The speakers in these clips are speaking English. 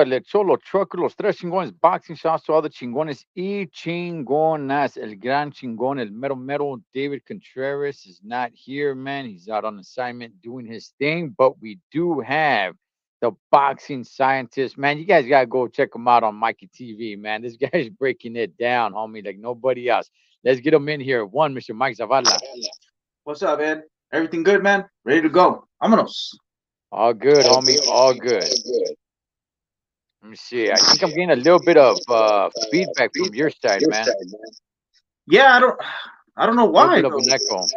Le Cholo Trucker, Los Tres Chingones, boxing shots to all the chingones y chingonas. El gran chingón, el mero mero David Contreras is not here, man. He's out on assignment doing his thing, but we do have the boxing scientist, man. You guys gotta go check him out on Mikey TV, man. This guy's breaking it down, homie, like nobody else. Let's get him in here. One, Mr. Mike Zavala. What's up, Ed? Everything good, man? Ready to go. Vámonos. All good, homie. All good. Let me see. I think I'm getting a little bit of feedback from your side, man. Yeah, I don't know A little why. bit of an echo.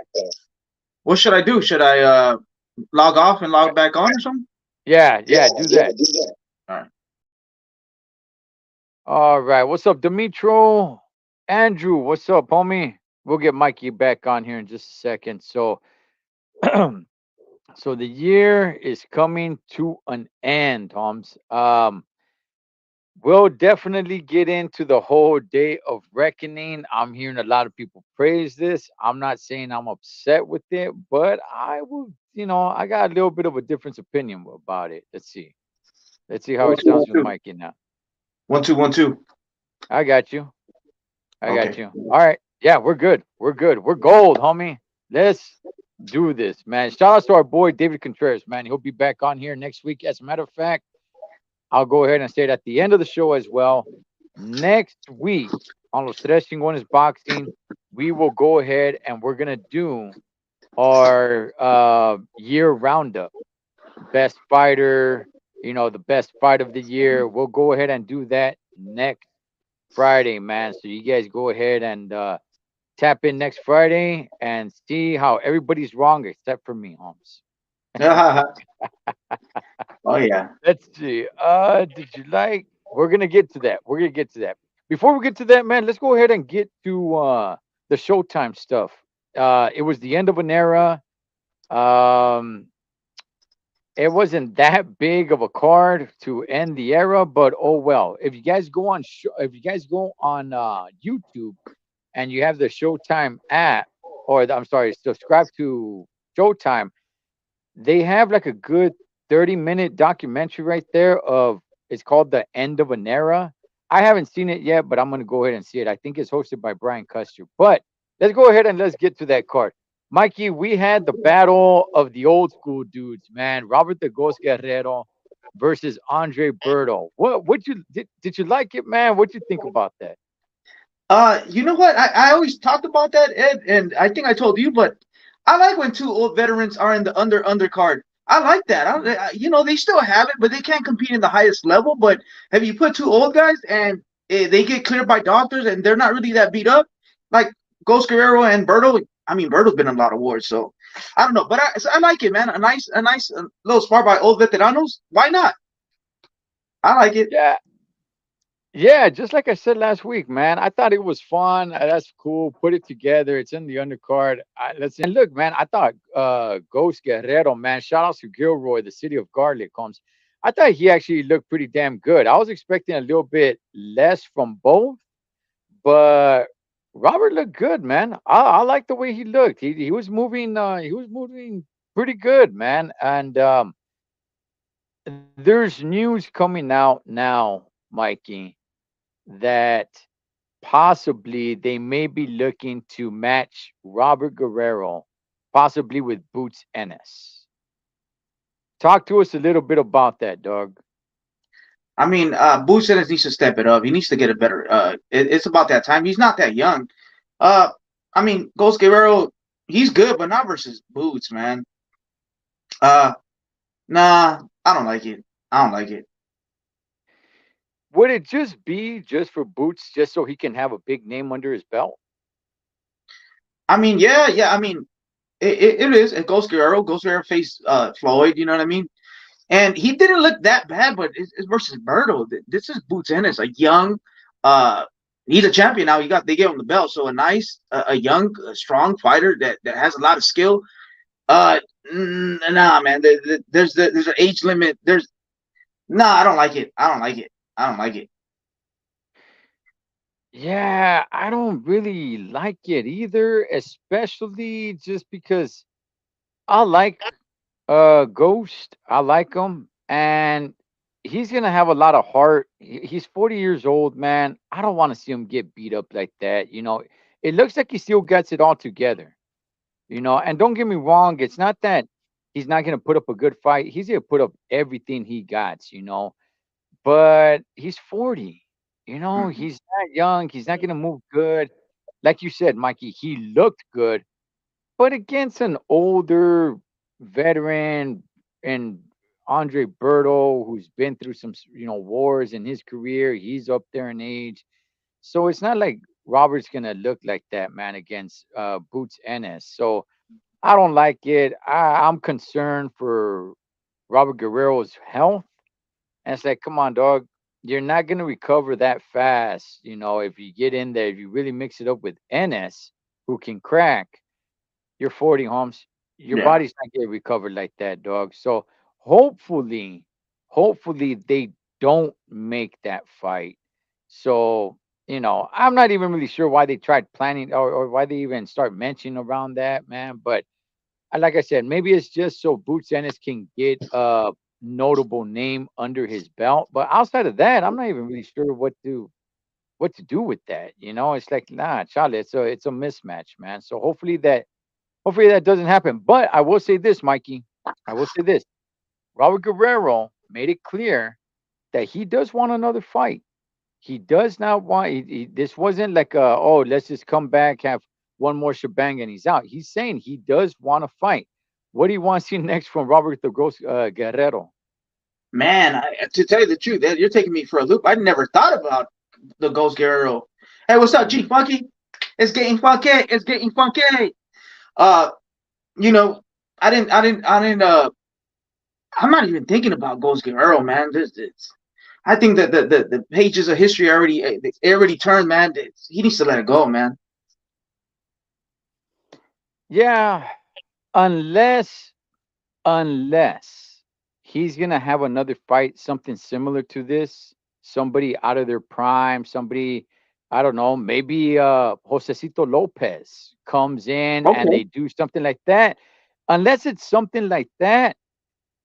What should I do? Should I log off and log back on or something? Yeah, yeah, do that. All right. All right. What's up, Dimitro? Andrew, what's up, homie? We'll get Mikey back on here in just a second. So, so the year is coming to an end, Holmes. We'll definitely get into the whole day of reckoning. I'm hearing a lot of people praise this. I'm not saying I'm upset with it, but I will, I got a little bit of a different opinion about it. Let's see. Let's see how One it two one sounds with two. Mikey now. 1 2 1 2. I got you. I got Okay. you. All right. Yeah, we're good. We're good. We're gold, homie. Let's do this, man. Shout out to our boy David Contreras, man. He'll be back on here next week. As a matter of fact, I'll go ahead and say it at the end of the show as well. Next week on Los Tres Chingones Boxing, we will go ahead and we're gonna do our year roundup. Best fighter, the best fight of the year. We'll go ahead and do that next Friday, man. So you guys go ahead and tap in next Friday and see how everybody's wrong except for me, Holmes. Oh yeah. Let's see. Did you like? We're gonna get to that. We're gonna get to that. Before we get to that, man, let's go ahead and get to the Showtime stuff. It was the end of an era. Um, it wasn't that big of a card to end the era, but oh well. If you guys go on, if you guys go on YouTube and you have the Showtime app, or I'm sorry, subscribe to Showtime, they have like a good 30-minute documentary right there of it's called The End of an Era. I haven't seen it yet, but I'm gonna go ahead and see it. I think it's hosted by Brian Custer. But let's go ahead and let's get to that card. Mikey, we had the battle of the old school dudes, man. Robert the Ghost Guerrero versus Andre Berto. What you did you like it, man? What you think about that? You know what? I always talked about that, Ed, and I think I told you, but I like when two old veterans are in the undercard. I like that. They still have it, but they can't compete in the highest level. But have you put two old guys and they get cleared by doctors and they're not really that beat up, like Ghost Guerrero and Berto? I mean, Berto's been in a lot of wars, so I don't know, but I like it, man. A nice little spar by old veteranos. Why not? I like it. Yeah, yeah, just like I said last week, man. I thought it was fun. That's cool. Put it together. It's in the undercard. Let's and look, man. I thought Ghost Guerrero, man. Shout out to Gilroy, the city of Garlic, comes. I thought he actually looked pretty damn good. I was expecting a little bit less from both, but Robert looked good, man. I like the way he looked. He was moving. He was moving pretty good, man. And there's news coming out now, Mikey, that possibly they may be looking to match Robert Guerrero, possibly with Boots Ennis. Talk to us a little bit about that, dog. I mean, Boots Ennis needs to step it up. He needs to get a better. It's about that time. He's not that young. Uh, I mean, Ghost Guerrero, he's good, but not versus Boots, man. Uh, nah, I don't like it. I don't like it. Would it just be just for Boots, just so he can have a big name under his belt? I mean, yeah, yeah. I mean, it is. And Ghost Guerrero faced Floyd. You know what I mean? And he didn't look that bad, but it's versus Berto. This is Boots Ennis, a young. Uh, he's a champion now. They gave him the belt, so a nice, a young, strong fighter that has a lot of skill. Nah, man. There's an age limit. Nah. I don't like it. I don't like it. I don't like it. Yeah, I don't really like it either, especially just because I like Ghost. I like him, and he's gonna have a lot of heart. He's 40 years old, man. I don't want to see him get beat up like that. It looks like he still gets it all together. And don't get me wrong, it's not that he's not gonna put up a good fight. He's gonna put up everything he got. But he's 40. Mhm. He's not young. He's not gonna move good. Like you said, Mikey, he looked good, but against an older veteran and Andre Berto, who's been through some, wars in his career, he's up there in age. So it's not like Robert's gonna look like that, man, against Boots Ennis. So I don't like it. I'm concerned for Robert Guerrero's health. And it's like, come on, dog. You're not gonna recover that fast. If you get in there, if you really mix it up with Ennis, who can crack, you're 40, Holmes. Your Yeah. body's not getting recovered like that, dog. So hopefully, hopefully they don't make that fight. So, I'm not even really sure why they tried planning or why they even start mentioning around that, man. But like I said, maybe it's just so Boots Ennis can get a notable name under his belt. But outside of that, I'm not even really sure what to do with that. It's like, nah, Charlie, it's a mismatch, man. So hopefully that doesn't happen. But I will say this, Mikey. I will say this. Robert Guerrero made it clear that he does want another fight. He does not want. This wasn't like oh, let's just come back, have one more shebang, and he's out. He's saying he does want to fight. What do you want to see next from Robert the Gross Guerrero? Man, to tell you the truth, you're taking me for a loop. I never thought about the Ghost Guerrero. Hey, what's up, G Mhm. Funky? It's getting funky. It's getting funky. Uh, you know, I didn't. I'm not even thinking about Ghost Guerrero, man. I think that the pages of history already turned, man. He needs to let it go, man. Yeah, unless he's gonna have another fight, something similar to this, somebody out of their prime, somebody, I don't know, maybe Josecito Lopez comes in and Okay. they do something like that. Unless it's something like that,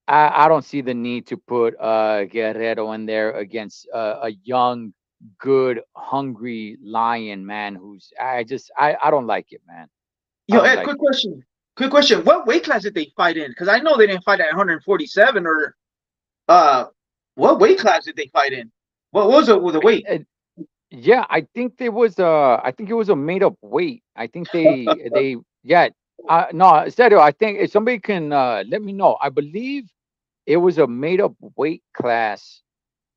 I don't see the need to put Guerrero in there against a young, good, hungry lion, man. I don't like it, man. I Yo, don't Ed, like quick it. question. Quick question. What weight class did they fight in? Because I know they didn't fight at 147 or uh, what weight class did they fight in? What was it with the weight? Uh, Yeah, I think it was a made up weight. I think they yeah. No, Stereo, I think if somebody can let me know. I believe it was a made up weight class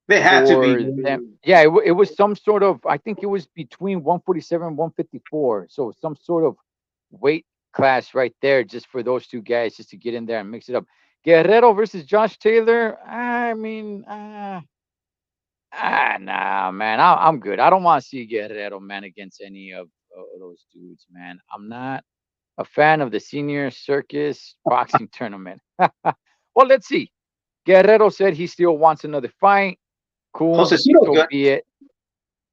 They had to be. for them. Yeah, it was some sort of, I think it was between 147 and 154. So some sort of weight class right there just for those two guys just to get in there and mix it up. Guerrero versus Josh Taylor. I mean, nah, man. I'm good. I don't want to see Guerrero, man, against any of those dudes, man. I'm not a fan of the senior circus boxing tournament. Well, let's see. Guerrero said he still wants another fight. Cool. Josecito's So good. be it.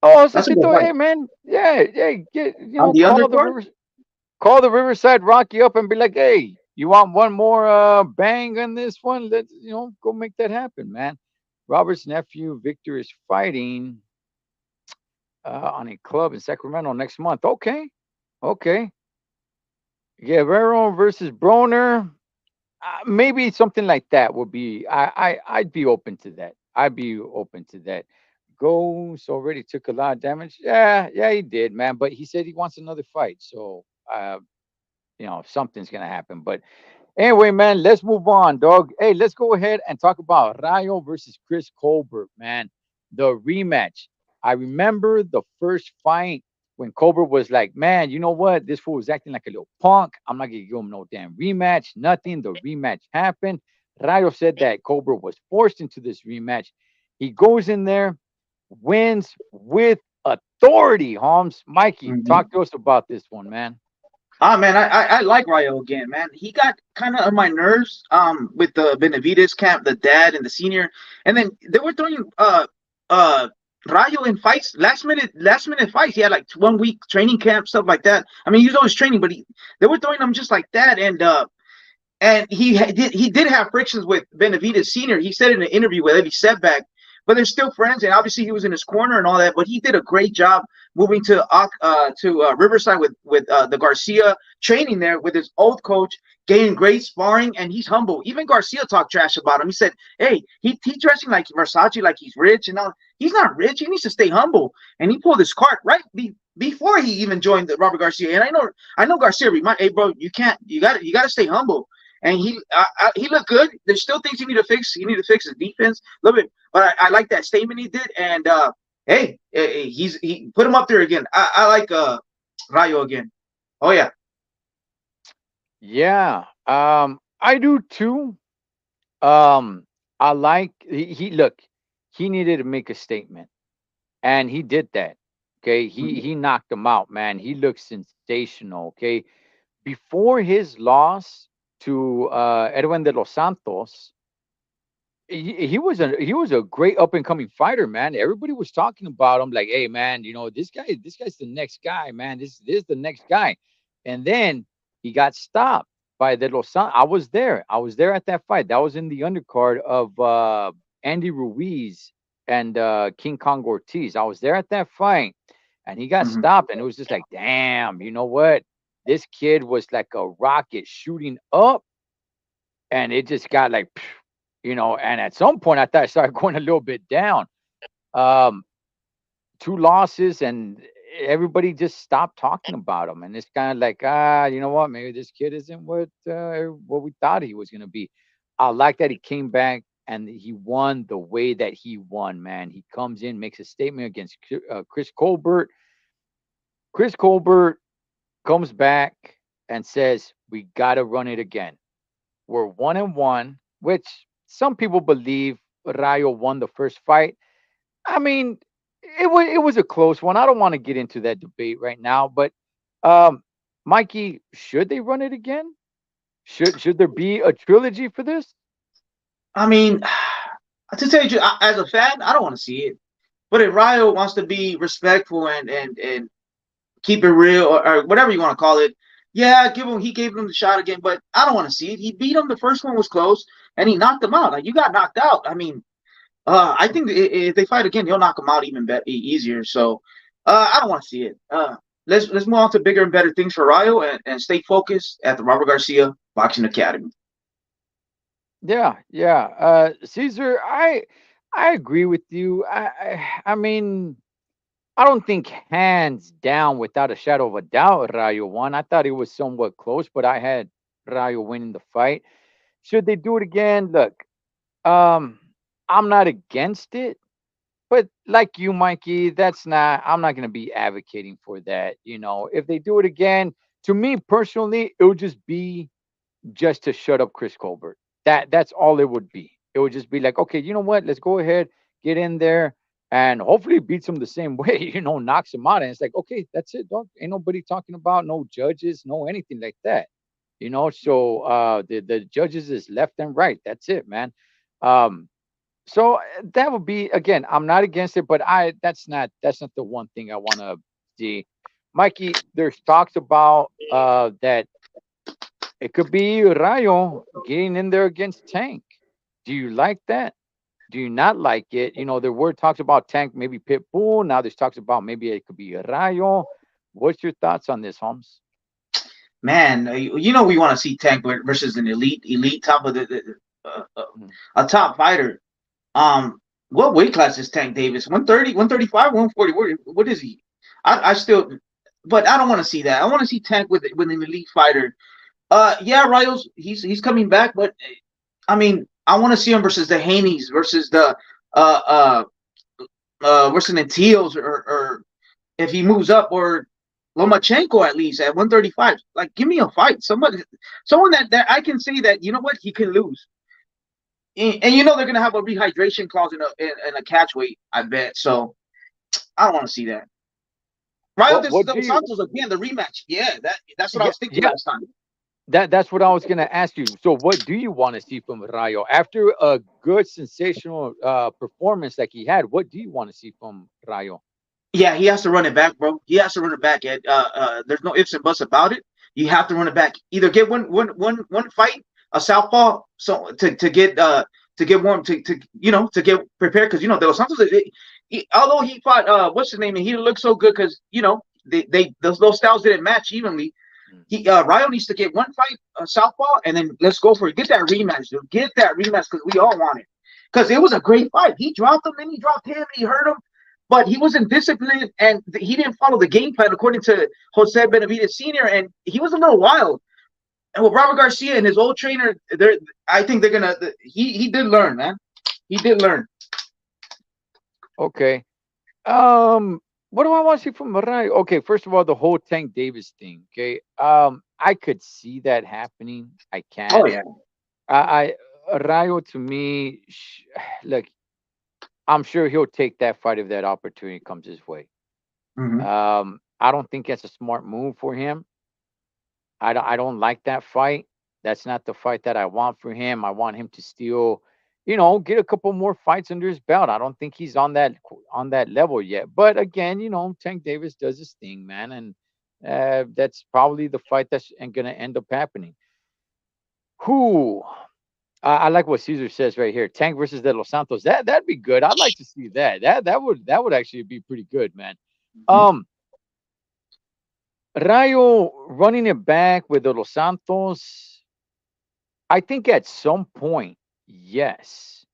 Oh, That's a good Cecito, fight. hey, man. Yeah, yeah. On the undercard? Call the Riverside Rocky up and be like, hey, you want one more bang on this one? Let's, go make that happen, man. Robert's nephew Victor is fighting on a club in Sacramento next month. Okay, okay. Guerrero versus Broner. Maybe something like that would be. I'd be open to that. I'd be open to that. Ghost already took a lot of damage. Yeah, yeah, he did, man. But he said he wants another fight, so something's gonna happen. But anyway, man, let's move on, dog. Hey, let's go ahead and talk about Rayo versus Chris Colbert, man. The rematch. I remember the first fight when Colbert was like, man, you know what? This fool was acting like a little punk. I'm not going to give him no damn rematch, nothing. The rematch happened. Rayo said that Colbert was forced into this rematch. He goes in there, wins with authority, Holmes. Mikey, talk Mm-hmm. to us about this one, man. Ah man, I like Rayo again, man. He got kind of on my nerves with the Benavides camp, the dad and the senior, and then they were throwing uh Rayo in fights, last minute fights. He had like 1 week training camp, stuff like that. I mean, he was always training, but they were throwing him just like that, and and he did have frictions with Benavidez Senior. He said in an interview with every setback, but they're still friends. And obviously he was in his corner and all that. But he did a great job moving to Riverside with the Garcia training there with his old coach, gaining great sparring, and he's humble. Even Garcia talked trash about him. He said, "Hey, he dressing like Versace, like he's rich and all. He's not rich. He needs to stay humble." And he pulled his cart before he even joined the Robert Garcia. And I know Garcia remind, "Hey, bro, you can't. You got to stay humble." And he looked good. There's still things he need to fix. He need to fix his defense a little bit, but I like that statement he did. And hey, he put him up there again. I like Rayo again. Oh yeah. Yeah, I do too. Um, I like he look. He needed to make a statement, and he did that. Okay, he knocked him out, man. He looked sensational. Okay, before his loss to Edwin de los Santos, he was a great up and coming fighter, man. Everybody was talking about him, like, hey, man, this guy's the next guy, man. This is the next guy. And then he got stopped by the Los Santos. I was there at that fight. That was in the undercard of Andy Ruiz and King Kong Ortiz. I was there at that fight, and he got Mm-hmm. stopped, and it was just like, damn, you know what? This kid was like a rocket shooting up, and it just got like, and at some point I thought it started going a little bit down. Um, two losses, and everybody just stopped talking about him, and it's kind of like, you know what? Maybe this kid isn't what we thought he was gonna be. I like that he came back and he won the way that he won. Man, he comes in, makes a statement against Chris Colbert. Chris Colbert comes back and says, "We gotta run it again. We're 1-1," which some people believe Rayo won the first fight. I mean, it was a close one. I don't want to get into that debate right now, but um, Mikey, should they run it again? Should there be a trilogy for this? I mean, to tell you, as a fan, I don't want to see it. But if Rayo wants to be respectful and keep it real or whatever you want to call it, yeah, give him. He gave him the shot again, but I don't want to see it. He beat him. The first one was close, and he knocked him out. Like you got knocked out. I mean, I think if they fight again, he'll knock him out even easier. So, I don't want to see it. Let's move on to bigger and better things for Rayo and stay focused at the Robert Garcia Boxing Academy. Yeah, yeah. Caesar, I agree with you. I mean, I don't think hands down, without a shadow of a doubt, Rayo won. I thought it was somewhat close, but I had Rayo winning the fight. Should they do it again? Look, um, I'm not against it, but like you, Mikey, I'm not going to be advocating for that. If they do it again, to me personally, it would just be just to shut up Chris Colbert. That's all it would be. It would just be like, okay, you know what? Let's go ahead, get in there, and hopefully beats him the same way. Knocks him out, and it's like, okay, that's it, dog. Ain't nobody talking about no judges, no anything like that. So the judges is left and right. That's it, man. Um, so that would be, again. I'm not against it, but I that's not the one thing I want to see. Mikey, there's talks about that it could be Rayo getting in there against Tank. Do you like that? Do you not like it? There were talks about Tank, maybe Pitbull. Now there's talks about maybe it could be Rayo. What's your thoughts on this, Holmes? Man, we want to see Tank versus an elite top of Mhm. a top fighter. What weight class is Tank Davis? 130, 135, 140. What is he? I still, but I don't want to see that. I want to see Tank with an elite fighter. Yeah, Rios, he's coming back, but I mean, I want to see him versus the Haneys, versus the uh uh versus the Teals, or if he moves up, or Lomachenko at least at 135. Like, give me a fight, someone that I can say that, you know what, he can lose. And they're gonna have a rehydration clause in a catch weight, I bet. So I don't want to see that. Rayo What de what do Los you? Santos again, the rematch. Yeah, that's what I Yeah, was thinking yeah. last time. That's what I was gonna ask you. So, what do you want to see from Rayo after a good sensational performance like he had? What do you want to see from Rayo? Yeah, he has to run it back, bro. He has to run it back. There's no ifs and buts about it. You have to run it back. Either get one fight a southpaw, so to get warm to to get prepared because De Los Santos, although he fought what's his name, and he looked so good because they those styles didn't match evenly. Mm. He Ryo needs to get one fight southpaw, and then let's go for it. Get that rematch, dude. Get that rematch because we all want it. Because it was a great fight. He dropped him, then he dropped him, and he hurt him, but he wasn't disciplined, and he didn't follow the game plan according to Jose Benavidez Sr. And he was a little wild. And with Robert Garcia and his old trainer, I think they're gonna. He did learn, man. He did learn. Okay. What do I want to see from Mariah? Okay, first of all, the whole Tank Davis thing. Okay. I could see that happening. I Oh can. yeah. Rayo to me, look, I'm sure he'll take that fight if that opportunity comes his way. Mm-hmm. I don't think that's a smart move for him. I don't like that fight. That's not the fight that I want for him. I want him to still, get a couple more fights under his belt. I don't think he's on that level yet. But again, Tank Davis does his thing, man, and that's probably the fight that's going to end up happening. Who? I like what Caesar says right here. Tank versus De Los Santos. That'd be good. I'd like to see that. That would actually be pretty good, man. Mm-hmm. Um, Rayo running it back with De Los Santos. I think at some point, yes.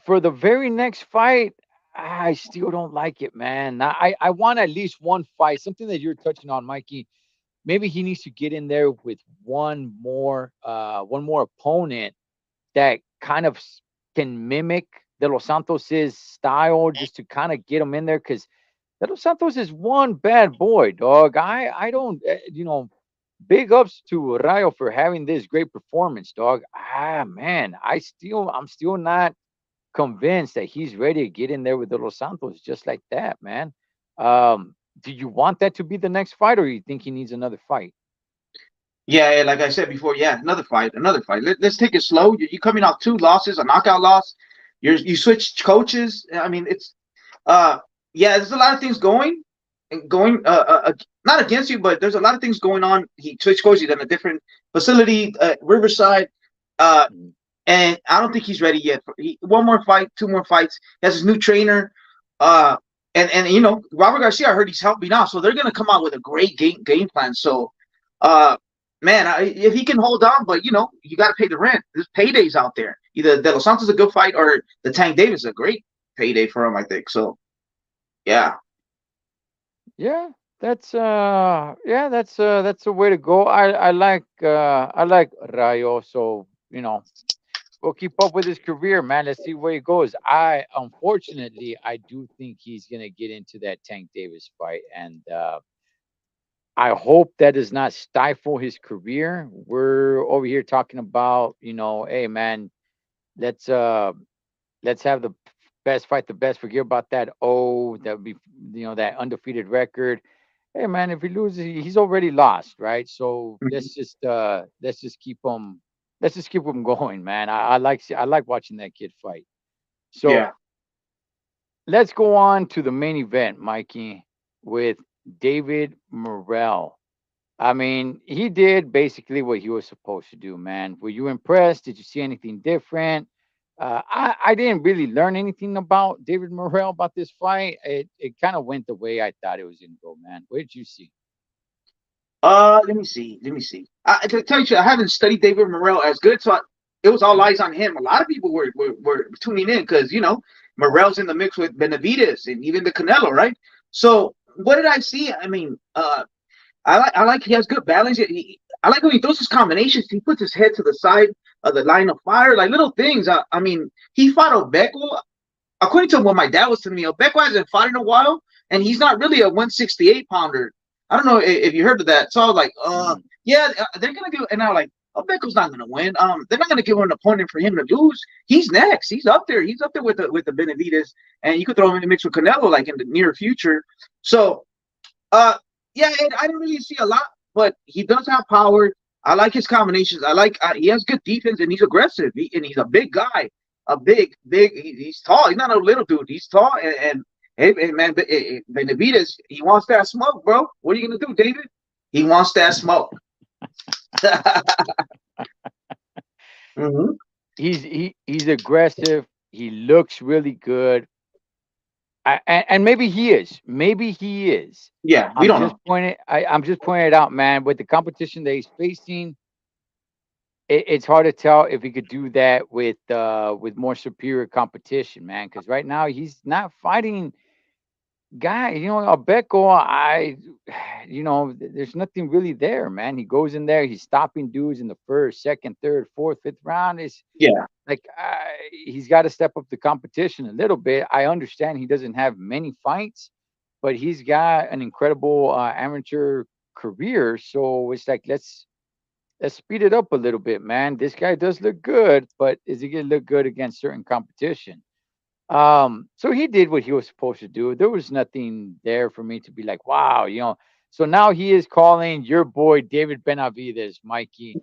For the very next fight, I still don't like it, man. I want at least one fight, something that you're touching on, Mikey. Maybe he needs to get in there with one more opponent that kind of can mimic De Los Santos's style, just to kind of get him in there. Because De Los Santos is one bad boy, dog. I don't, big ups to Rayo for having this great performance, dog. Man, I'm still not convinced that he's ready to get in there with the Los Santos just like that, man. Do you want that to be the next fight, or you think he needs another fight? Yeah, like I said before, yeah, another fight, another fight. Let's take it slow. You're coming off two losses, a knockout loss. You switched coaches. I mean, it's uh, yeah, there's a lot of things going not against you, but there's a lot of things going on. He switched coaches. He's in a different facility, Riverside. Uh, Mm. and I don't think he's ready yet. One more fight, two more fights. He has his new trainer. Uh, and Robert Garcia, I heard he's helping out, so they're gonna come out with a great game plan. So, uh, man, if he can hold on, but you got to pay the rent. There's paydays out there. Either De Los Santos is a good fight, or the Tank Davis is a great payday for him, I think. So, yeah. Yeah, that's a way to go. I like Rayo, so we'll keep up with his career, man. Let's see where he goes. I do think he's gonna get into that Tank Davis fight, and I hope that does not stifle his career. We're over here talking about, hey man, let's uh let's have the best fight, the best. Forget about that. Oh, that would be, that undefeated record. Hey man, if he loses, he's already lost, right? So Mhm. let's just keep him going, man. I like watching that kid fight. So Yeah. let's go on to the main event, Mikey, with David Morrell. I mean, he did basically what he was supposed to do, man. Were you impressed? Did you see anything different? I didn't really learn anything about David Morrell about this fight. It kind of went the way I thought it was gonna go, man. What did you see? Let me see. Let me see. To tell you, the truth, I haven't studied David Morrell as good, so it was all eyes on him. A lot of people were tuning in because Morrell's in the mix with Benavidez and even the Canelo, right? So what did I see? I mean, I like he has good balance. I like when he throws his combinations. He puts his head to the side of the line of fire, like little things. I mean, he fought Obeko. According to what my dad was telling me, Obeko hasn't fought in a while, and he's not really a 168 pounder. I don't know if you heard of that. So I was like, Mm, yeah, they're gonna give, and I'm like, Obeko's not gonna win. They're not gonna give him an opponent for him to lose. He's next. He's up there. He's up there with the Benavides, and you could throw him in the mix with Canelo like in the near future. So uh, yeah, and I didn't really see a lot, but he does have power. I like his combinations. I like he has good defense and he's aggressive. And he's a big guy, a big. He's tall. He's not a little dude. He's tall and hey man, Benavides, he wants that smoke, bro. What are you gonna do, David? He wants that smoke. Hmm. He's aggressive. He looks really good. And maybe he is. Maybe he is. Yeah, we don't know. I'm just pointing it out, man. With the competition that he's facing, it's hard to tell if he could do that with more superior competition, man. Because right now he's not fighting guy. Abeko, there's nothing really there, man. He goes in there, he's stopping dudes in the first, second, third, fourth, fifth round. It's Yeah, like he's got to step up the competition a little bit. I understand he doesn't have many fights, but he's got an incredible amateur career. So it's like let's speed it up a little bit, man. This guy does look good, but is he gonna look good against certain competition? So he did what he was supposed to do. There was nothing there for me to be like, wow. So now he is calling your boy David Benavides, Mikey.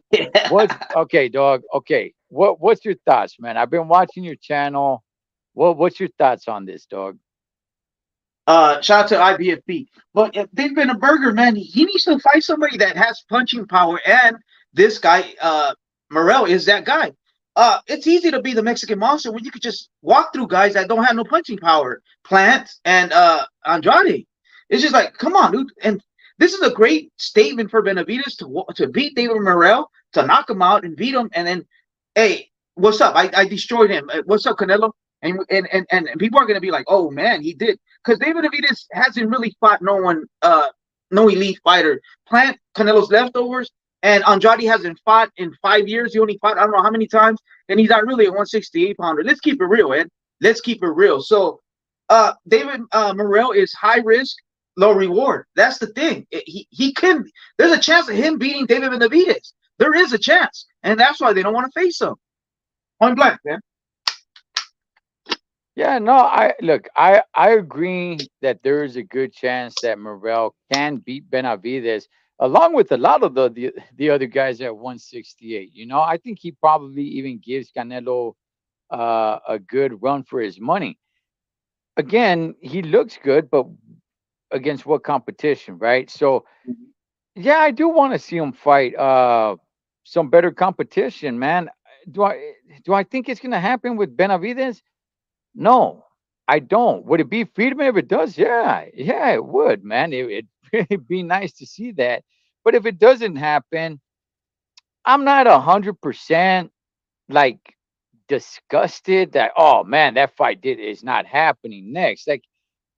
What's okay, dog? Okay, what's your thoughts, man? I've been watching your channel. What's your thoughts on this, dog? shout out to IBFB. But if they've been a burger, man, he needs to fight somebody that has punching power. And this guy, Morel, is that guy. It's easy to be the Mexican monster when you could just walk through guys that don't have no punching power. Plant and Andrade. It's just like, come on, dude. And this is a great statement for Benavides to beat David Morel, to knock him out and beat him. And then, hey, what's up? I destroyed him. What's up, Canelo? And people are gonna be like, oh man, he did, because David Benavidez hasn't really fought no one, no elite fighter. Plant Canelo's leftovers, and Andrade hasn't fought in 5 years. He only fought I don't know how many times, and he's not really a 168 pounder. Let's keep it real, Ed. Let's keep it real. So, David Morrell is high risk, low reward. That's the thing. He can. There's a chance of him beating David Benavidez. There is a chance, and that's why they don't want to face him. Point blank, man. Yeah, no, I agree that there is a good chance that Morel can beat Benavides along with a lot of the other guys at 168. I think he probably even gives Canelo a good run for his money. Again, he looks good, but against what competition, right? So yeah, I do want to see him fight some better competition, man. Do I do I think it's gonna happen with Benavides? No, I don't. Would it be Friedman if it does? Yeah, yeah, it would, man. It'd be nice to see that. But if it doesn't happen, I'm not 100% like disgusted that oh man, that fight did is not happening next. Like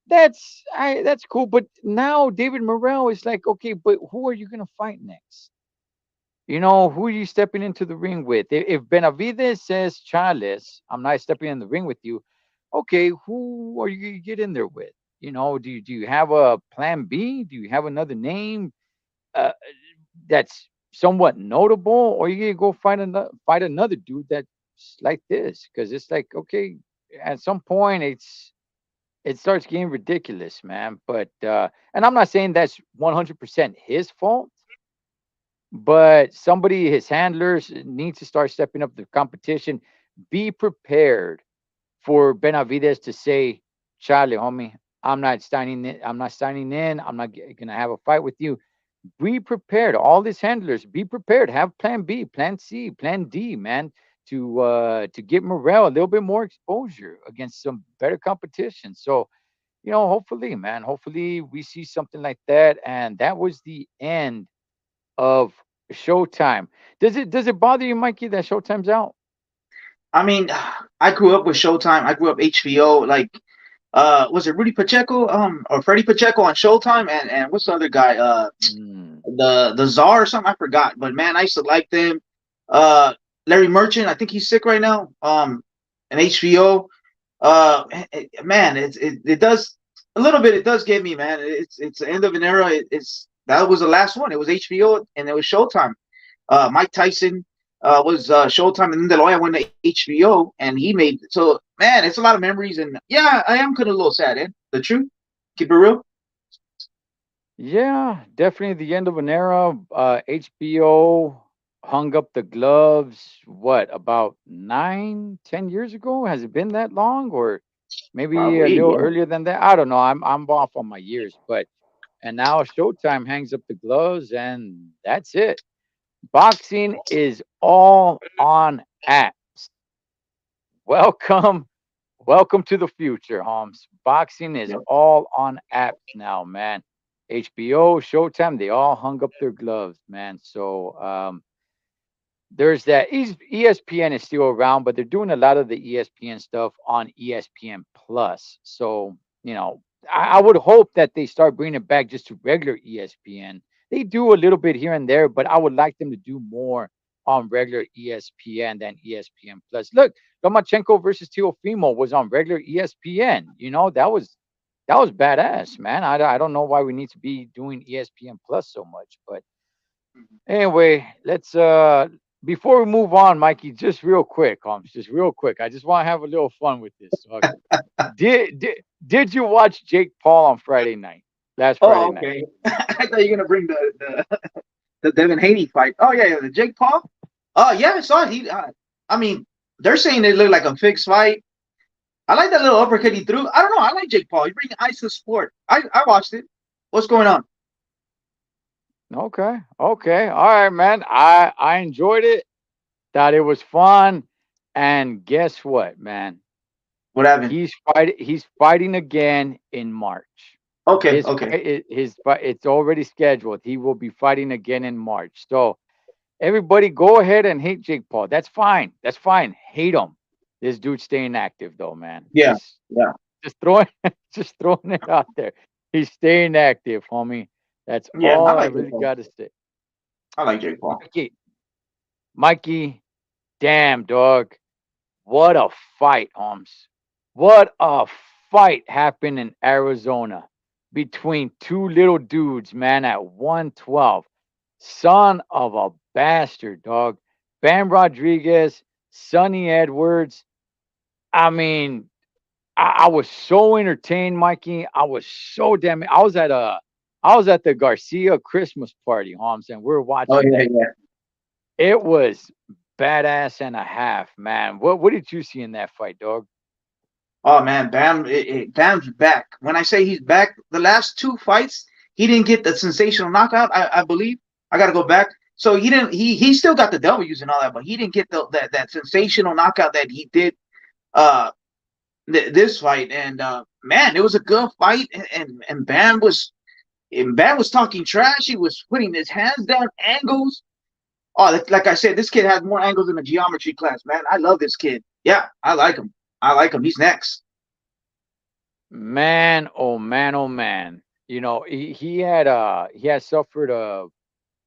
that's cool. But now David Morrell is like, okay, but who are you gonna fight next? Who are you stepping into the ring with? If Benavides says, Charles, I'm not stepping in the ring with you, okay, who are you going to get in there with? Do you have a plan B? Do you have another name uh, that's somewhat notable? Or you going to go fight another dude that's like this? Because it's like, okay, at some point, it starts getting ridiculous, man. And I'm not saying that's 100% his fault, but somebody, his handlers, need to start stepping up the competition. Be prepared for Benavides to say, "Charlie, homie, I'm not signing in. I'm not signing in. I'm not gonna have a fight with you." Be prepared. All these handlers, be prepared. Have Plan B, Plan C, Plan D, man, to get Morel a little bit more exposure against some better competition. So, hopefully, man, hopefully we see something like that. And that was the end of Showtime. Does it bother you, Mikey, that Showtime's out? I mean, I grew up with Showtime. I grew up HBO. Like, was it Rudy Pacheco, or Freddie Pacheco on Showtime, and what's the other guy, Mm. the Czar or something? I forgot. But man, I used to like them. Uh, Larry Merchant, I think he's sick right now. And HBO. Man, it does a little bit. It does get me, man. It's the end of an era. It's that was the last one. It was HBO and it was Showtime. Mike Tyson was Showtime, and then De La Hoya went to HBO, and he made so man. It's a lot of memories, and yeah, I am kind of a little sad. Eh? The truth, keep it real. Yeah, definitely the end of an era. HBO hung up the gloves, what, about 9, 10 years ago? Has it been that long? Or maybe a Probably, little yeah. earlier than that? I don't know. I'm off on my years, but and now Showtime hangs up the gloves and that's it. Boxing is all on apps. Welcome, welcome to the future, Holmes. Boxing is Yeah. all on apps now, man. HBO, Showtime, they all hung up their gloves, man. So there's that. ESPN is still around, but they're doing a lot of the ESPN stuff on ESPN Plus. So I would hope that they start bringing it back just to regular ESPN. They do a little bit here and there, but I would like them to do more on regular ESPN than ESPN Plus. Look, Lomachenko versus Teofimo was on regular ESPN. That was badass, man. I don't know why we need to be doing ESPN Plus so much, but anyway, let's before we move on, Mikey, just real quick, just real quick. I just want to have a little fun with this. Did you watch Jake Paul on Friday night? Last Friday Oh, night. okay. I thought you were gonna bring the Devin Haney fight. Oh yeah, yeah, the Jake Paul. Oh yeah, I saw it. I mean, they're saying it looked like a fixed fight. I like that little uppercut he threw. I don't know. I like Jake Paul. He brings ice to the sport. I watched it. What's going on? Okay. Okay. All right, man. I enjoyed it. Thought it was fun. And guess what, man? What happened? He's fighting again in March. Okay, His okay. fight his fight it's already scheduled. He will be fighting again in March. So everybody go ahead and hate Jake Paul. That's fine. That's fine. Hate him. This dude's staying active though, man. Yeah, Just yeah, just throwing just throwing it out there. He's staying active, homie. That's yeah. I all I like Jake really Paul. got to say. I like Jake Paul. Mikey, damn dog. What a fight, Holmes. What a fight happened in Arizona between two little dudes, man, at 112. Son of a bastard, dog. Bam Rodriguez, Sonny Edwards. I mean, I was so entertained, Mikey. I was so damn. I was at the Garcia Christmas party, Holmes, and we are Oh watching yeah, it. yeah. It was badass and a half, man. What did you see in that fight, dog? Oh man, Bam's back. When I say he's back, the last two fights he didn't get the sensational knockout. I believe I got to go back. So he didn't. He still got the W's and all that, but he didn't get that sensational knockout that he did uh this fight. And man, it was a good fight. And Bam was talking trash. He was putting his hands down, angles. Oh, like I said, this kid has more angles than a geometry class, man. I love this kid. Yeah, I like him. I like him. He's next. Man, oh man, oh man. He had suffered a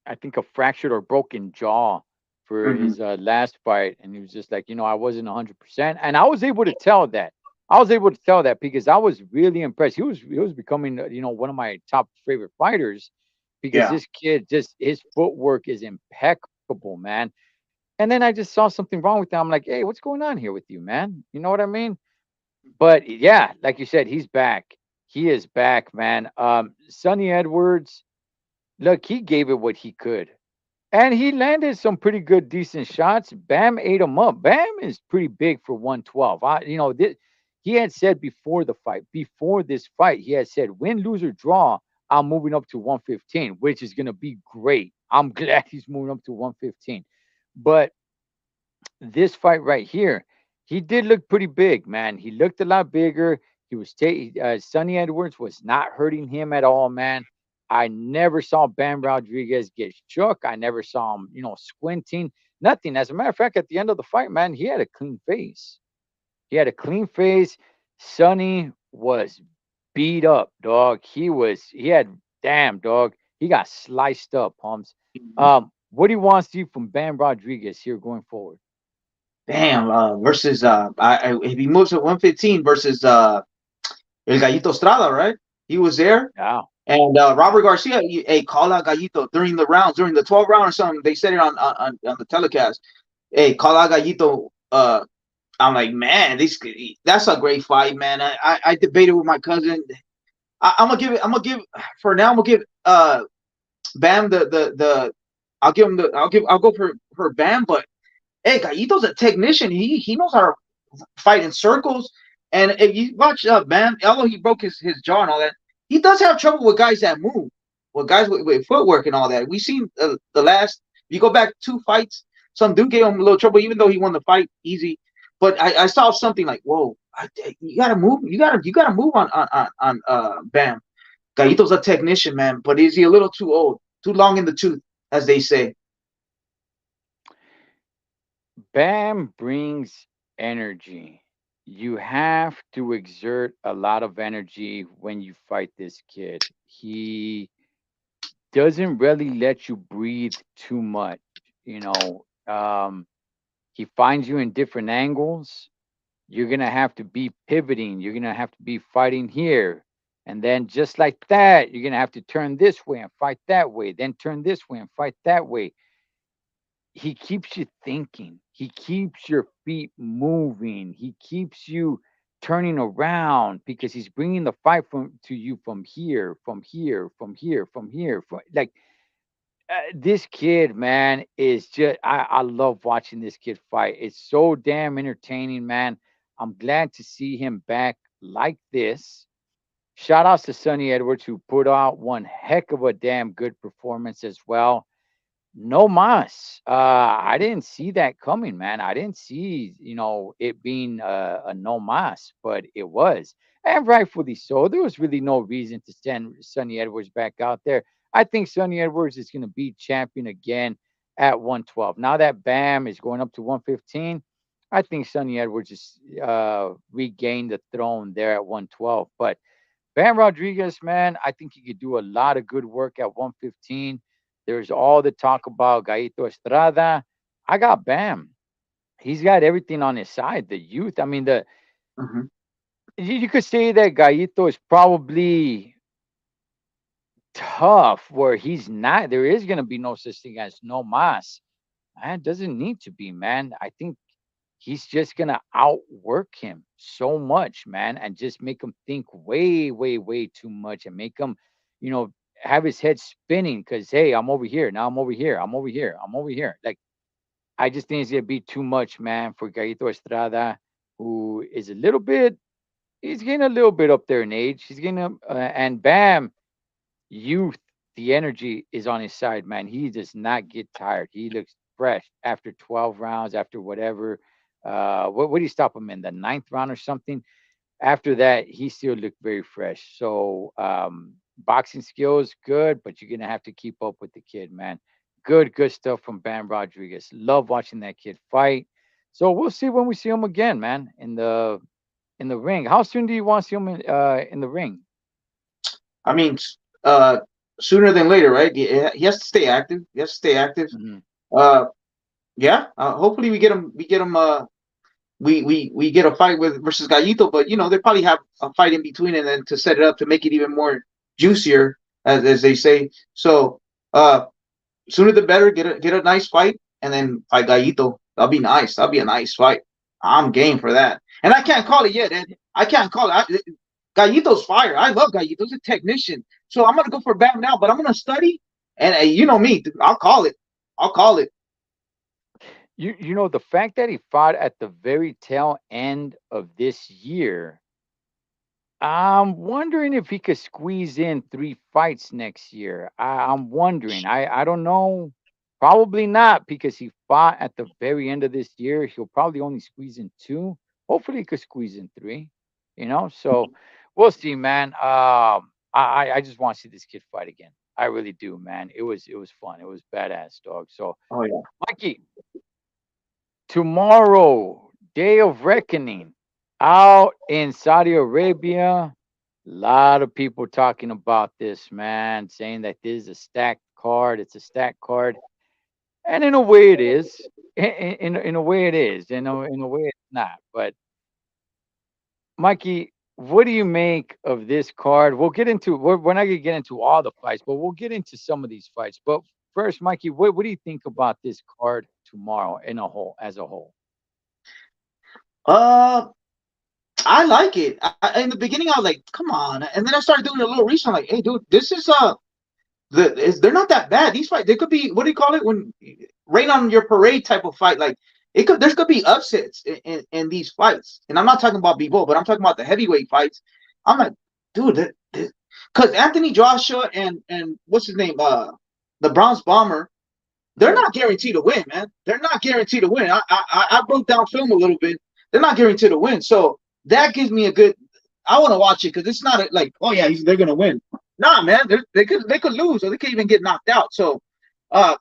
I think a fractured or broken jaw for Hmm. his last fight, and he was just like, I wasn't 100%, and I was able to tell that. I was able to tell that because I was really impressed. He was becoming one of my top favorite fighters because Yeah. this kid just his footwork is impeccable, man. And then I just saw something wrong with him. I'm like, hey, what's going on here with you, man? You know what I mean? But yeah, like you said, he's back. He is back, man. Sonny Edwards, look, he gave it what he could. And he landed some pretty good, decent shots. Bam ate him up. Bam is pretty big for 112. He had said before this fight, he had said, win, lose, or draw, I'm moving up to 115, which is going to be great. I'm glad he's moving up to 115. But this fight right here, he did look pretty big, man. He looked a lot bigger. Sonny Edwards was not hurting him at all, man. I never saw Bam Rodriguez get shook. I never saw him, squinting. Nothing. As a matter of fact, at the end of the fight, man, he had a clean face. He had a clean face. Sonny was beat up, dog. He had damn dog. He got sliced up, Holmes. What do you want to see from Bam Rodriguez here going forward? Damn. Versus if he moves at 115 versus El Gallito Estrada, right? He was there. Yeah. And Robert Garcia, hey, call out Gallito during the rounds, during the 12 round or something. They said it on the telecast. Hey, call out Gallito. I'm like, man, that's a great fight, man. I debated with my cousin. I'm gonna give it. I'm gonna give for now. I'm gonna give Bam the. I'll go for Bam, but hey, Gallito's a technician. He knows how to fight in circles. And if you watch Bam, although he broke his jaw and all that, he does have trouble with guys that move, with guys with footwork and all that. We seen the last. You go back 2 fights, some dude gave him a little trouble, even though he won the fight easy. But I saw something like, whoa, you gotta move, you gotta move on Bam. Gallito's a technician, man, but is he a little too old, too long in the tooth, as they say? Bam brings energy. You have to exert a lot of energy when you fight this kid. He doesn't really let you breathe too much. You know, he finds you in different angles. You're going to have to be pivoting. You're going to have to be fighting here. And then just like that, you're going to have to turn this way and fight that way, then turn this way and fight that way. He keeps you thinking. He keeps your feet moving. He keeps you turning around because he's bringing the fight from to you from here, from here, from here, from here. Like this kid, man, is just I love watching this kid fight. It's so damn entertaining, man. I'm glad to see him back like this. Shout outs to Sonny Edwards, who put out one heck of a damn good performance as well. No mas. I didn't see that coming, man. I didn't see, it being a no mas, but it was, and rightfully so. There was really no reason to send Sonny Edwards back out there. I think Sonny Edwards is going to be champion again at 112. Now that Bam is going up to 115, I think Sonny Edwards is regained the throne there at 112. But Bam Rodriguez, man, I think he could do a lot of good work at 115. There's all the talk about Gaito Estrada. I got Bam. He's got everything on his side. The youth. I mean, Mm-hmm. you could say that Gaito is probably tough where he's not. There is going to be no such thing as no mas. Man, doesn't need to be, man. I think he's just gonna outwork him so much, man, and just make him think way, way, way too much and make him, you know, have his head spinning because hey, I'm over here. Now I'm over here. I'm over here. I'm over here. Like I just think it's gonna be too much, man, for Gaito Estrada, who is a little bit he's getting a little bit up there in age. He's getting and Bam, youth, the energy is on his side, man. He does not get tired. He looks fresh after 12 rounds, after whatever. What did he stop him in the ninth round or something? After that, he still looked very fresh. So, boxing skills, good, but you're gonna have to keep up with the kid, man. Good, good stuff from Bam Rodriguez. Love watching that kid fight. So we'll see when we see him again, man, in the ring. How soon do you want to see him in the ring? I mean, uh, sooner than later, right? He has to stay active. He has to stay active. Hmm. Uh, yeah. Hopefully, we get him. We get him. We get a fight with versus Gallito, but they probably have a fight in between, and then to set it up to make it even more juicier, as they say. So, sooner the better. Get a nice fight, and then fight Gallito. That'll be nice. That'll be a nice fight. I'm game for that. And I can't call it yet, Ed. I can't call it. Gallito's fire. I love Gallito. He's a technician. So I'm gonna go for Bam now, but I'm gonna study. And you know me, I'll call it. I'll call it. You know the fact that he fought at the very tail end of this year, I'm wondering if he could squeeze in 3 fights next year. I'm wondering. I don't know. Probably not because he fought at the very end of this year. He'll probably only squeeze in 2. Hopefully, he could squeeze in 3. So we'll see, man. I just want to see this kid fight again. I really do, man. It was fun. It was badass, dog. So, Oh yeah. Mikey, tomorrow, day of reckoning, out in Saudi Arabia. A lot of people talking about this, man, saying that this is a stacked card. It's a stacked card, and in a way, it is. In a way, it is. In a way, it's not. But Mikey, what do you make of this card? We'll get into. We're not gonna get into all the fights, but we'll get into some of these fights. But first, Mikey, what do you think about this card tomorrow in a whole, as a whole? Uh, I like it. In the beginning, I was like, "Come on," and then I started doing a little research. I'm like, "Hey, dude, this is they're not that bad. These fights, they could be what do you call it when rain on your parade type of fight. Like there's could be upsets in these fights. And I'm not talking about Bebo, but I'm talking about the heavyweight fights. I'm like, dude, because Anthony Joshua and what's his name, the Bronze Bomber. they're not guaranteed to win, man. They're not guaranteed to win. I broke down film a little bit. They're not guaranteed to win, so that gives me a good. I want to watch it because it's not like, oh yeah, they're gonna win. Nah, man, they could lose or they could even get knocked out. So, uh,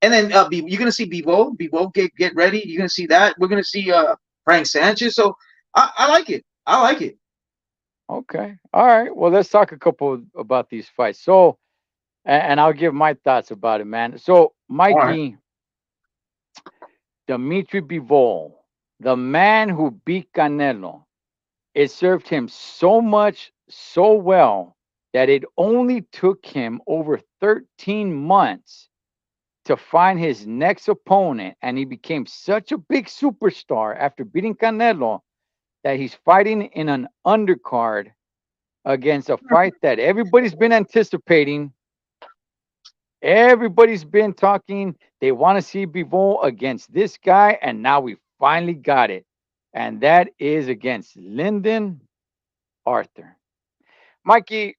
and then you're gonna see Bivo get ready. You're gonna see that. We're gonna see Frank Sanchez. So I like it. I like it. Okay. All right. Well, let's talk a couple about these fights. So, and I'll give my thoughts about it, man. So, All right. Mikey, Dimitri Bivol, the man who beat Canelo, it served him so much, so well that it only took him over 13 months to find his next opponent, and he became such a big superstar after beating Canelo that he's fighting in an undercard against a fight that everybody's been anticipating. Everybody's been talking. They want to see Bivol against this guy, and now we finally got it. And that is against Lyndon Arthur. Mikey,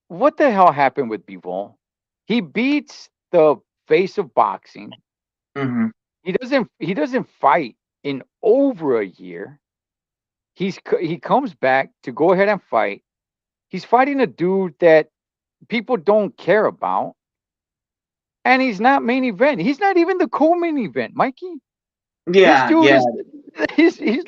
what the hell happened with Bivol? He beats the face of boxing. Mm-hmm. He doesn't fight in over a year. He comes back to go ahead and fight. He's fighting a dude that people don't care about, and he's not main event. He's not even the co-main event, Mikey. This Yeah, dude yeah. is he's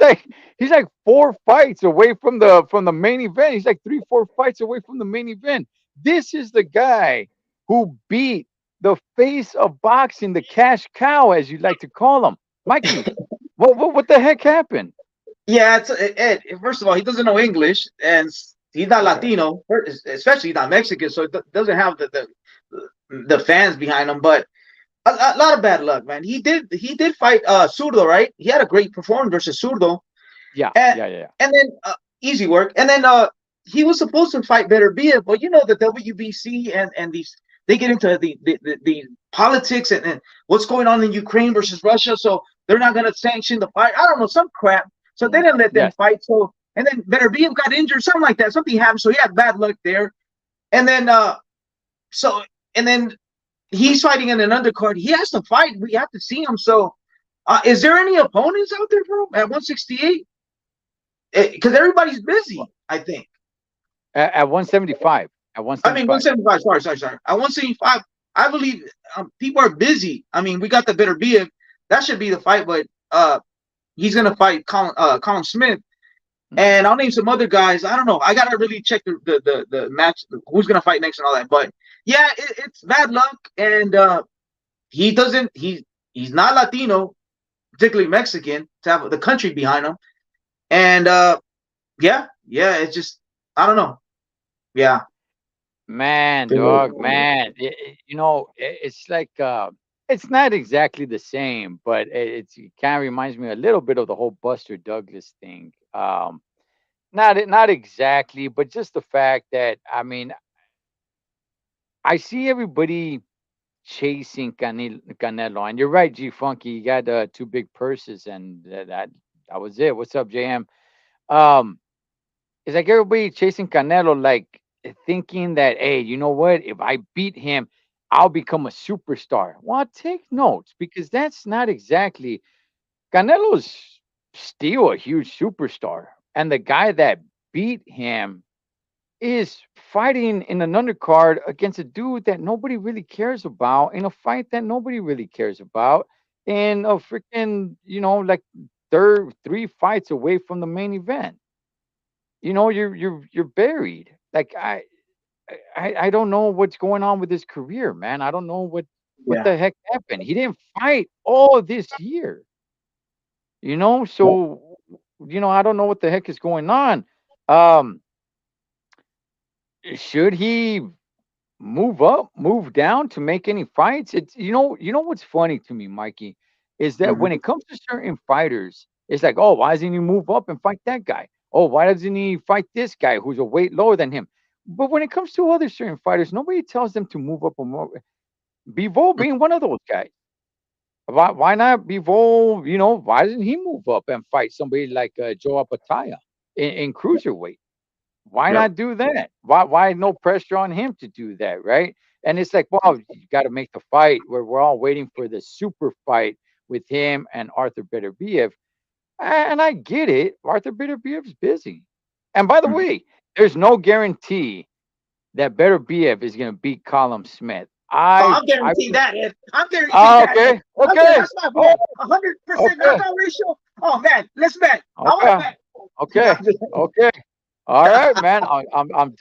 like four fights away from the main event. He's like three, four fights away from the main event. This is the guy who beat the face of boxing, the cash cow, as you like to call him. Mikey, what the heck happened? Yeah, Ed. First of all, he doesn't know English, and he's not Okay. Latino, especially not Mexican, so it doesn't have the fans behind him. But a lot of bad luck, man. He did fight Zurdo, right? He had a great performance versus Zurdo, Yeah, and yeah, yeah, yeah. and then easy work, and then he was supposed to fight Beterbiev, but the WBC and these they get into the politics and what's going on in Ukraine versus Russia, so they're not gonna sanction the fight. I don't know, some crap. So they didn't let them Yes. fight. So and then Beterbiev got injured, something like that. Something happened, so he had bad luck there. And then so and then he's fighting in an undercard. He has to fight. We have to see him. So is there any opponents out there for him at 168? Because everybody's busy, I think. At 175. At I mean, 175. 175. Sorry. At 175, I believe people are busy. I mean, we got the better beer. That should be the fight, but he's gonna fight Colin Smith, Mhm. and I'll name some other guys. I don't know. I gotta really check the match, who's gonna fight next and all that. But yeah, it's bad luck, and he doesn't. He's not Latino, particularly Mexican, to have the country behind him, and yeah. It's just I don't know. Yeah. Man, dog, man. It's like it's not exactly the same, but it kind of reminds me a little bit of the whole Buster Douglas thing. Not exactly, but just the fact that I see everybody chasing Canelo, and you're right, G Funky. You got two big purses, and that was it. What's up, JM? Um, it's like everybody chasing Canelo, like thinking that, hey, you know what? If I beat him, I'll become a superstar. Well, take notes because that's not exactly Canelo's still a huge superstar, and the guy that beat him is fighting in an undercard against a dude that nobody really cares about in a fight that nobody really cares about in a freaking like three fights away from the main event. You're buried. Like I don't know what's going on with his career, man. I don't know what Yeah. the heck happened. He didn't fight all this year, so I don't know what the heck is going on. Um, should he move up, move down to make any fights? It's what's funny to me, Mikey, is that when Hmm. it comes to certain fighters, it's like, oh, why doesn't he move up and fight that guy? Oh, why doesn't he fight this guy who's a weight lower than him? But when it comes to other certain fighters, nobody tells them to move up or more. Bivol being one of those guys. Why not Bivol? Why doesn't he move up and fight somebody like Joe Apataya in cruiserweight? Why Yep. not do that? Why no pressure on him to do that, right? And it's like, wow, you got to make the fight where we're all waiting for the super fight with him and Arthur Beterbiev. And I get it. Arthur Beterbiev's busy. And by the Mhm. way, there's no guarantee that Beterbiev is going to beat Callum Smith. Oh, I, I'm I, guaranteeing that, Ed. I'm guaranteeing that, Ed. okay, okay, That's my oh, bet. 100% okay, knockout ratio. Oh man, let's bet. I want to okay, bet. okay, okay. All right, man.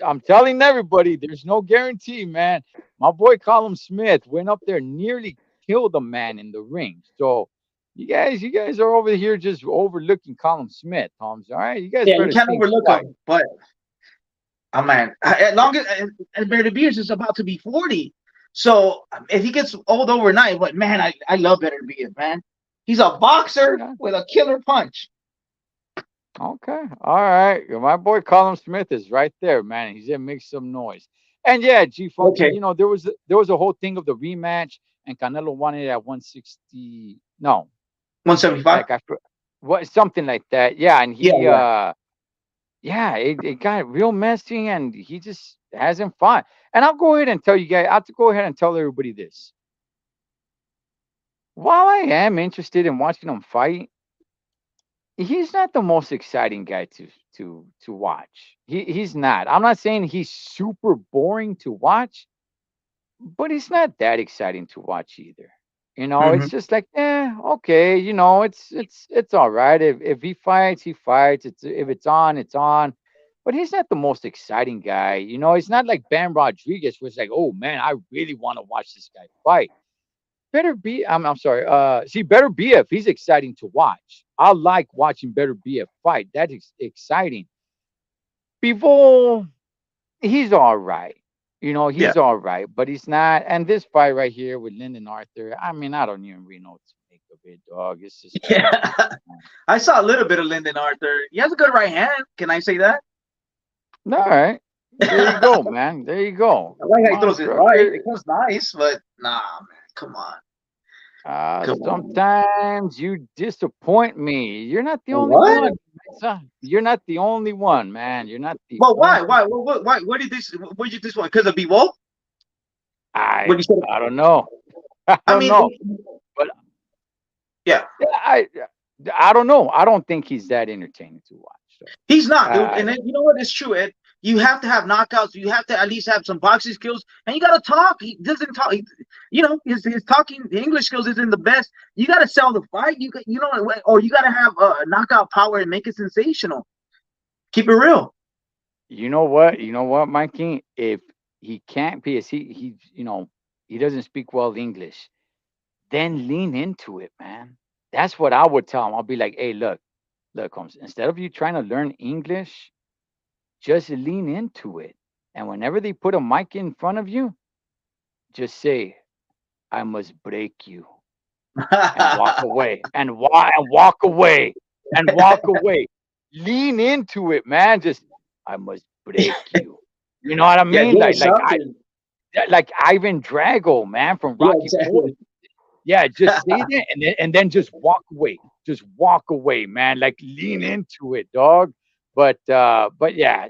I'm telling everybody, there's no guarantee, man. My boy Callum Smith went up there, nearly killed a man in the ring. So, you guys are over here just overlooking Callum Smith, Holmes. All right, you guys Yeah, you better can't think overlook twice. him. But oh man, as long as and Barry Beers is about to be 40, so if he gets old overnight, but man, I love Better Beers, man. He's a boxer Yeah. with a killer punch. Okay. All right. My boy Colin Smith is right there, man. He's gonna make some noise. And yeah, G Funky, Okay, there was a whole thing of the rematch, and Canelo wanted it at 160. No, 175. like what something like that. Yeah, and Yeah, he yeah. yeah, it got real messy, and he just hasn't fought. And I'll go ahead and tell you guys. I'll have to go ahead and tell everybody this. While I am interested in watching him fight, he's not the most exciting guy to watch. He's not. I'm not saying he's super boring to watch, but he's not that exciting to watch either. It's Hmm. just like, okay, it's all right. If he fights, he fights. If it's on, it's on. But he's not the most exciting guy. He's not like Bam Rodriguez, where it's like, oh man, I really want to watch this guy fight. I'm sorry. Better be if he's exciting to watch. I like watching Better be a fight. That is exciting. Bivol, he's all right. Yeah. He's all right, but he's not. And this fight right here with Lyndon Arthur, I mean, I don't even really know what to make of it, dog. It's just like, Yeah. I saw a little bit of Lyndon Arthur. He has a good right hand. Can I say that? all right. There you I go, man. There you go. like Come how he on, throws it right. Trucker. It comes nice, but nah, man. Come on. Come on. Sometimes you disappoint me. You're not the only What? one, Mesa. You're not the only one, man. You're not the But why? only. Why? Why? Where did this? Where did this one? Because of Bivol? I What you said? I don't know. I I don't mean, know. But yeah, yeah, I don't know. I don't think he's that entertaining to watch. So he's not, dude. I And then, don't. you know what? It's true, Ed. You have to have knockouts. You have to at least have some boxing skills, and you got to talk. He doesn't talk. His talking, the English skills isn't the best. You got to sell the fight. Or you got to have knockout power and make it sensational. Keep it real. You know what? Mikey? If he can't be, he doesn't speak well English, then lean into it, man. That's what I would tell him. I'll be like, hey, look, Holmes. Instead of you trying to learn English, just lean into it. And whenever they put a mic in front of you, just say, I must break you and walk away and walk away and walk away. Lean into it, man. Just, I must break you. You know what I Yeah, mean? give Like, us something. like Ivan Drago, man, from Yeah, Rocky Four. exactly. Yeah, just say that and then just walk away. Just walk away, man. Like lean into it, dog. But yeah,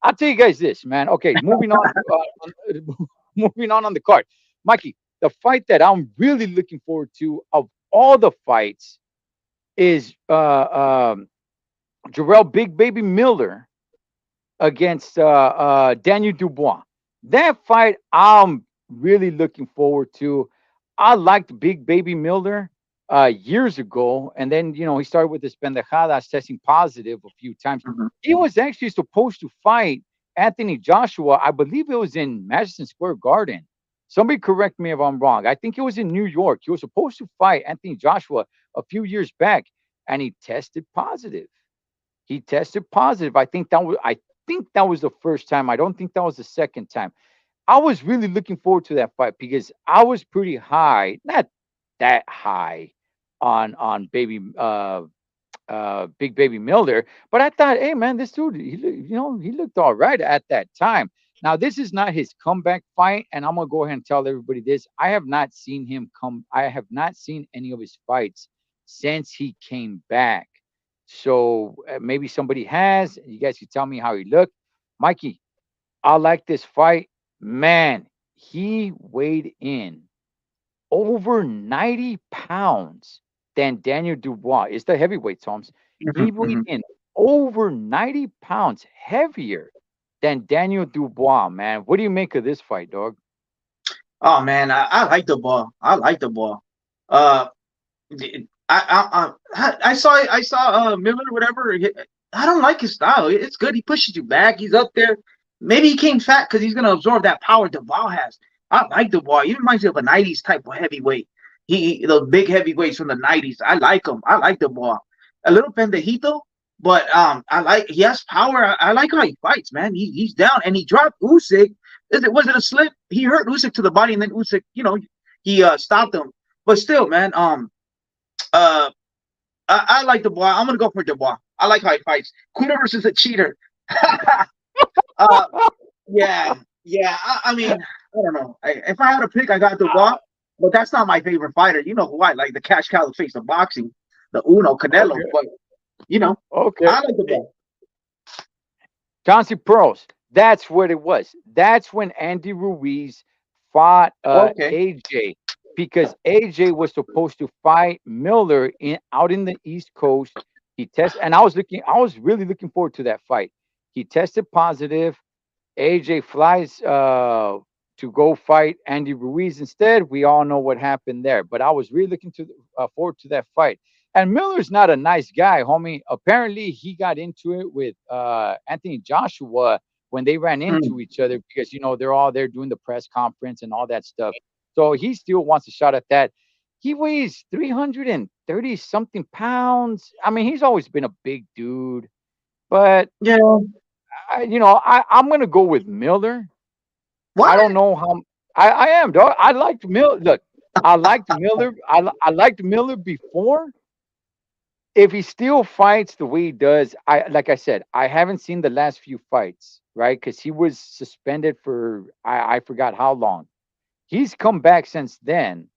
I'll tell you guys this, man. Okay, moving on. Moving on the card, Mikey. The fight that I'm really looking forward to of all the fights is Jarrell Big Baby Miller against Daniel Dubois. That fight I'm really looking forward to. I liked Big Baby Miller years ago, and then he started with this pendejadas testing positive a few times. Mhm. He was actually supposed to fight Anthony Joshua. I believe it was in Madison Square Garden. Somebody correct me if I'm wrong. I think it was in New York. He was supposed to fight Anthony Joshua a few years back, and he tested positive. He tested positive. I think that was the first time. I don't think that was the second time. I was really looking forward to that fight because I was pretty high, not that high on Big Baby Miller, but I thought, hey man, this dude, he looked all right at that time. Now this is not his comeback fight, and I'm gonna go ahead and tell everybody this: I have not seen him come. I have not seen any of his fights since he came back. So maybe somebody has. You guys can tell me how he looked, Mikey. I like this fight, man. he weighed in over 90 pounds than Daniel Dubois. It's the heavyweight, Tom's. He Mhm, weighed mhm. in over 90 pounds heavier than Daniel Dubois, man. What do you make of this fight, dog? Oh man, I like the ball. I like the ball. Uh, I saw Miller whatever. I don't like his style. It's good. He pushes you back. He's up there. Maybe he came fat because he's gonna absorb that power Duval has. I like Duval. He reminds me of a '90s type of heavyweight. Those big heavyweights from the '90s. I like him. I like Duval. A little pendejito, but I like he has power. I like how he fights, man. He's down and he dropped Usyk. Was it a slip? He hurt Usyk to the body, and then Usyk, he stopped him. But still, man, uh, I like Dubois. I'm gonna go for Dubois. I like how he fights. Cuda versus a cheater. uh, yeah, yeah. I mean, I don't know. If I had to pick, I got Dubois, but that's not my favorite fighter. You know who I like? The cash cow that face of boxing, the Uno Canelo. Okay. But you know, Okay. I like Dubois. Chauncey Pros. That's what it was. That's when Andy Ruiz fought Okay. AJ because AJ was supposed to fight Miller out in the East Coast. He tested, and I was really looking forward to that fight. He tested positive. AJ flies to go fight Andy Ruiz instead. We all know what happened there. But I was really looking to forward to that fight. And Miller's not a nice guy, homie. Apparently, he got into it with Anthony Joshua when they ran into Mm. each other because they're all there doing the press conference and all that stuff. So he still wants a shot at that. He weighs 330 something pounds. I mean, he's always been a big dude, but Yeah. I'm gonna go with Miller. I What? don't know how I am, dog. I liked Miller. Look, I liked Miller. I liked Miller before. If he still fights the way he does, like I said, I haven't seen the last few fights, right? Because he was suspended for I forgot how long. He's come back since then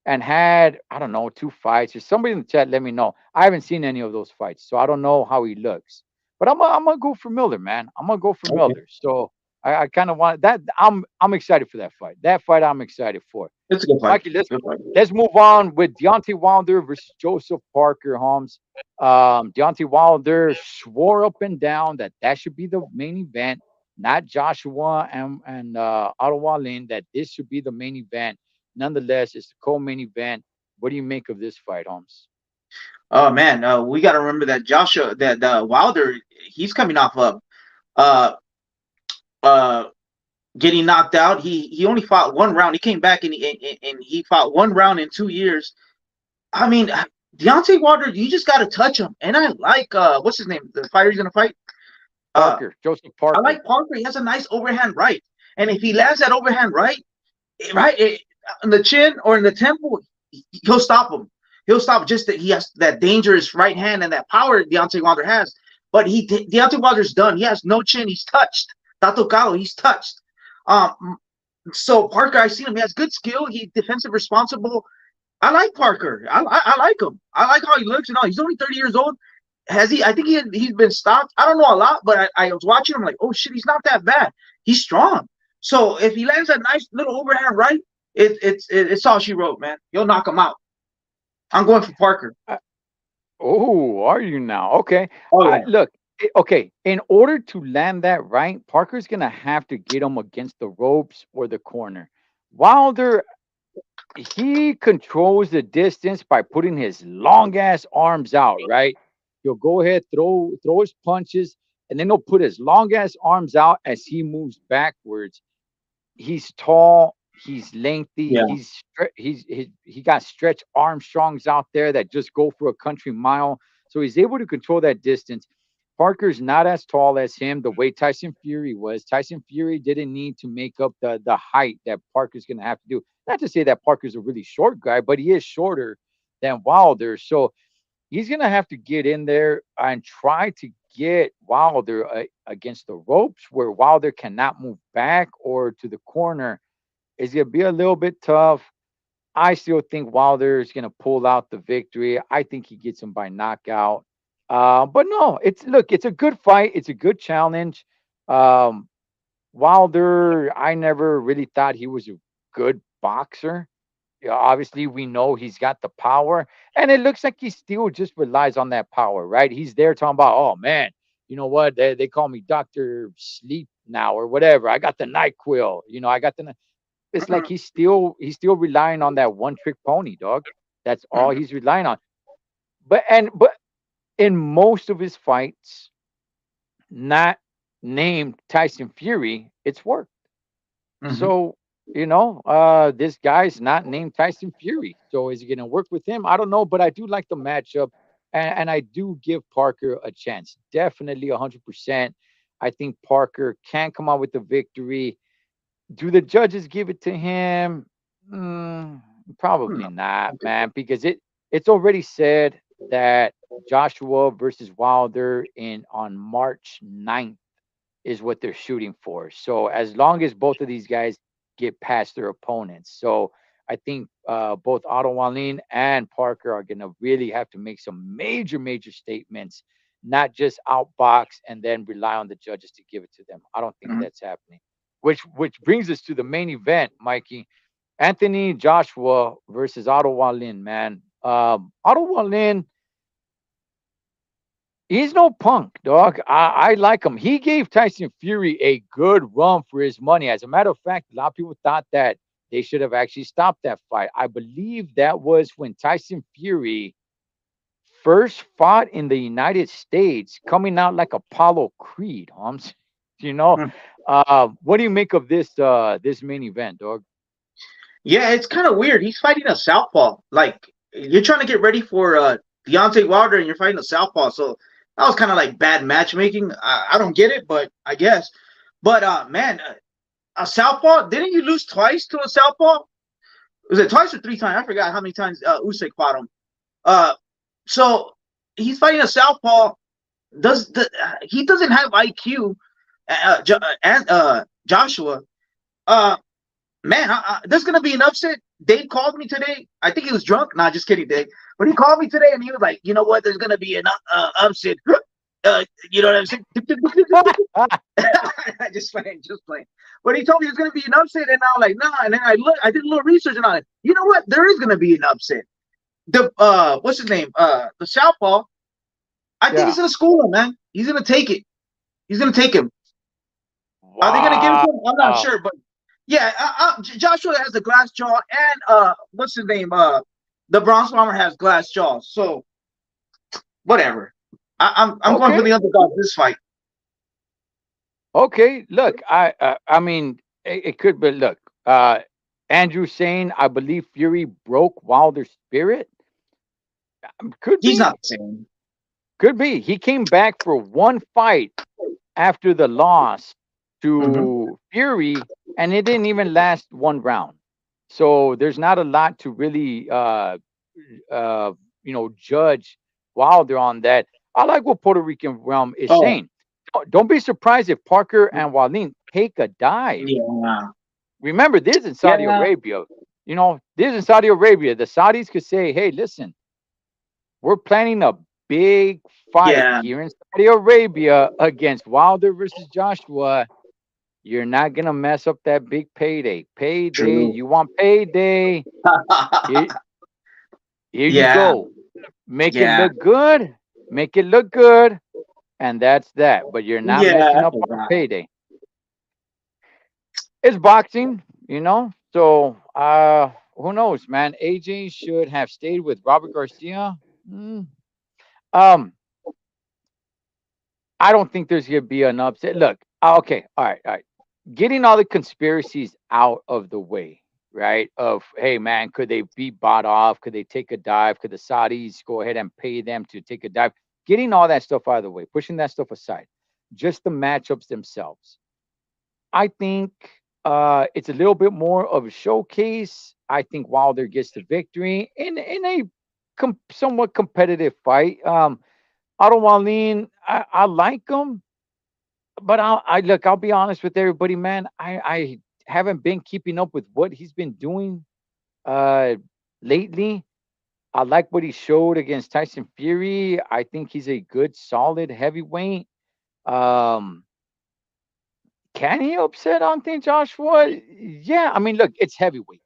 and had, I don't know, two fights. Or somebody in the chat let me know. I haven't seen any of those fights, so I don't know how he looks. But I'm gonna go for Miller, man. I'm gonna go for Okay. Miller. So I kind of want that. I'm excited for that fight. That fight I'm excited for. It's a good fight. Mikey, let's Good fight. let's move on with Deontay Wilder versus Joseph Parker, Holmes. Deontay Wilder swore up and down that should be the main event, not Joshua and Ottawa Lynn. That this should be the main event. Nonetheless, it's the co-main event. What do you make of this fight, Holmes? Oh man, we got to remember that Joshua, that Wilder, he's coming off of uh uh getting knocked out. He only fought one round. He came back and he fought one round in 2 years. I mean, Deontay Wilder, you just got to touch him. And I like what's his name, the fighter he's gonna fight. Uh, Parker, Joseph I Parker. like Parker. He has a nice overhand right, and if he lands that overhand right, right in the chin or in the temple, he'll stop him. He'll stop just that he has that dangerous right hand and that power Deontay Wilder has. But Deontay Wilder's done. He has no chin. He's touched. Tato Calo, he's touched. Um, so Parker, I seen him. He has good skill. He's defensive responsible. I like Parker. I like him. I like how he looks and all. He's only 30 years old. Has he? I think he's been stopped. I don't know a lot, but I was watching him like, oh shit, he's not that bad. He's strong. So if he lands a nice little overhand right, it's all she wrote, man. You'll knock him out. I'm going for Parker. Oh, are you now? Okay. Oh yeah. Look, okay. In order to land that right, Parker's gonna have to get him against the ropes or the corner. Wilder, he controls the distance by putting his long ass arms out, right? He'll go ahead, throw his punches, and then he'll put his long ass arms out as he moves backwards. He's tall, he's lengthy, Yeah. he got Stretch Armstrongs out there that just go for a country mile. So he's able to control that distance. Parker's not as tall as him, the way Tyson Fury was. Tyson Fury didn't need to make up the height that Parker's going to have to do. Not to say that Parker's a really short guy, but he is shorter than Wilder. So he's going to have to get in there and try to get Wilder against the ropes where Wilder cannot move back or to the corner. It's going to be a little bit tough. I still think Wilder is going to pull out the victory. I think he gets him by knockout. But no, it's a good fight. It's a good challenge. Um, Wilder, I never really thought he was a good boxer. Yeah, obviously, we know he's got the power, and it looks like he still just relies on that power, right? He's there talking about, oh man, you know what? They call me Doctor Sleep now or whatever. I got the Nyquil. I got the. It's like he's still relying on that one trick pony, dog. That's all Mhm. he's relying on. But in most of his fights, not named Tyson Fury, it's worked. Mhm. So, this guy's not named Tyson Fury. So is he going to work with him? I don't know, but I do like the matchup, and I do give Parker a chance. Definitely 100%. I think Parker can come out with the victory. Do the judges give it to him? Probably No. not, man, because it's already said that Joshua versus Wilder in on March 9th is what they're shooting for. So as long as both of these guys get past their opponents, so I think both Otto Wallin and Parker are going to really have to make some major, major statements, not just outbox and then rely on the judges to give it to them. I don't think Mhm. that's happening. Which brings us to the main event, Mikey. Anthony Joshua versus Otto Wallin, man. Otto Wallin, he's no punk, dog. I like him. He gave Tyson Fury a good run for his money. As a matter of fact, a lot of people thought that they should have actually stopped that fight. I believe that was when Tyson Fury first fought in the United States, coming out like Apollo Creed, Holmes. You know, Mhm. what do you make of this main event, dog? Yeah, it's kind of weird. He's fighting a southpaw. Like you're trying to get ready for Deontay Wilder, and you're fighting a southpaw. So that was kind of like bad matchmaking. I don't get it, but I guess. But man, a southpaw. Didn't you lose twice to a southpaw? Was it twice or three times? I forgot how many times Usyk fought him. Uh, so he's fighting a southpaw. He doesn't have IQ? And Joshua. Uh, man, there's gonna be an upset. Dave called me today. I think he was drunk. Nah, just kidding, Dave. But he called me today and he was like, you know what? There's gonna be an upset. You know what I'm saying? Just playing, just playing. But he told me there's gonna be an upset, and I'm like, nah. And then I did a little research on it. You know what? There is gonna be an upset. The what's his name? The Southpaw. I think he's Yeah. gonna school him, man. He's gonna take it. He's gonna take him. Are they gonna give it Wow. to him? I'm not sure, but yeah, Joshua has a glass jaw, and what's his name? The Bronze Bomber has glass jaw. So whatever. I'm going for Okay. the underdog this fight. Okay. Look, I mean, it could be. Look, Andrew saying I believe Fury broke Wilder's spirit. Could He's not be. the same. Could be. He came back for one fight after the loss Mm-hmm. to Fury, and it didn't even last one round. So there's not a lot to really, uh, judge Wilder on that. I like what Puerto Rican Realm is Oh, saying. Don't be surprised if Parker and Wallin take a dive. yeah, Remember, this is in Saudi yeah, Arabia. This is in Saudi Arabia. The Saudis could say, hey, listen, we're planning a big fight yeah. here in Saudi Arabia against Wilder versus Joshua. You're not gonna mess up that big payday. Payday, True. you want payday? Here, here you Yeah, go. Make it yeah, look good. Make it look good, and that's that. But you're not yeah. I messing up our forgot. payday. It's boxing. So who knows, man? AJ should have stayed with Robert Garcia. Mm, Um, I don't think there's gonna be an upset. Look, okay, all right, all right. Getting all the conspiracies out of the way, right? Of hey, man, could they be bought off? Could they take a dive? Could the Saudis go ahead and pay them to take a dive? Getting all that stuff out of the way, pushing that stuff aside, just the matchups themselves. I think it's a little bit more of a showcase. I think Wilder gets the victory in a somewhat competitive fight. Otto Wallin, I like him, but look. I'll be honest with everybody, man. I haven't been keeping up with what he's been doing uh lately. I like what he showed against Tyson Fury. I think he's a good, solid heavyweight. Um, Can he upset Anthony Joshua? Yeah, I mean, look, it's heavyweight.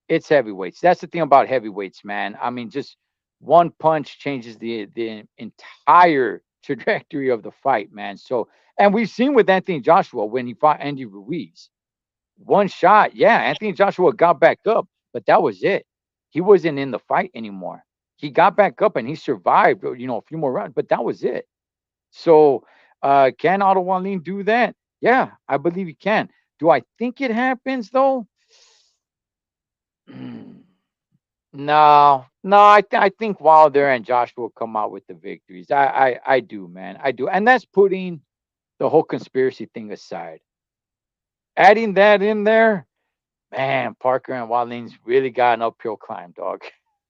It's heavyweights. That's the thing about heavyweights, man. I mean, just one punch changes the entire trajectory of the fight, man. So, and we've seen with Anthony Joshua when he fought Andy Ruiz, one shot, yeah, Anthony Joshua got back up, but that was it. He wasn't in the fight anymore. He got back up and he survived, a few more rounds, but that was it. So, can Otto Wallin do that? Yeah, I believe he can. Do I think it happens though? No, no. I think Wilder and Joshua will come out with the victories. I do, man. I do, and that's putting the whole conspiracy thing aside. Adding that in there, man, Parker and Watling's really got an uphill climb, dog.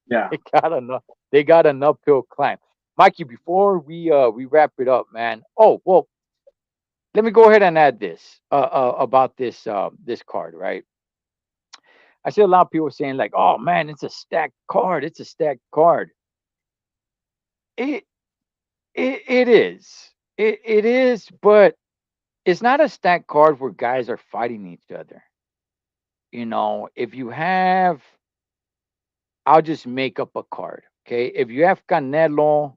Yeah. They got an they got an uphill climb. Mikey, before we wrap it up, man. Oh well, let me go ahead and add this about this card, right? I see a lot of people saying like, "Oh man, it's a stacked card. It's a stacked card." It it is. It is, but it's not a stacked card where guys are fighting each other. If you have, I'll just make up a card. Okay, if you have Canelo,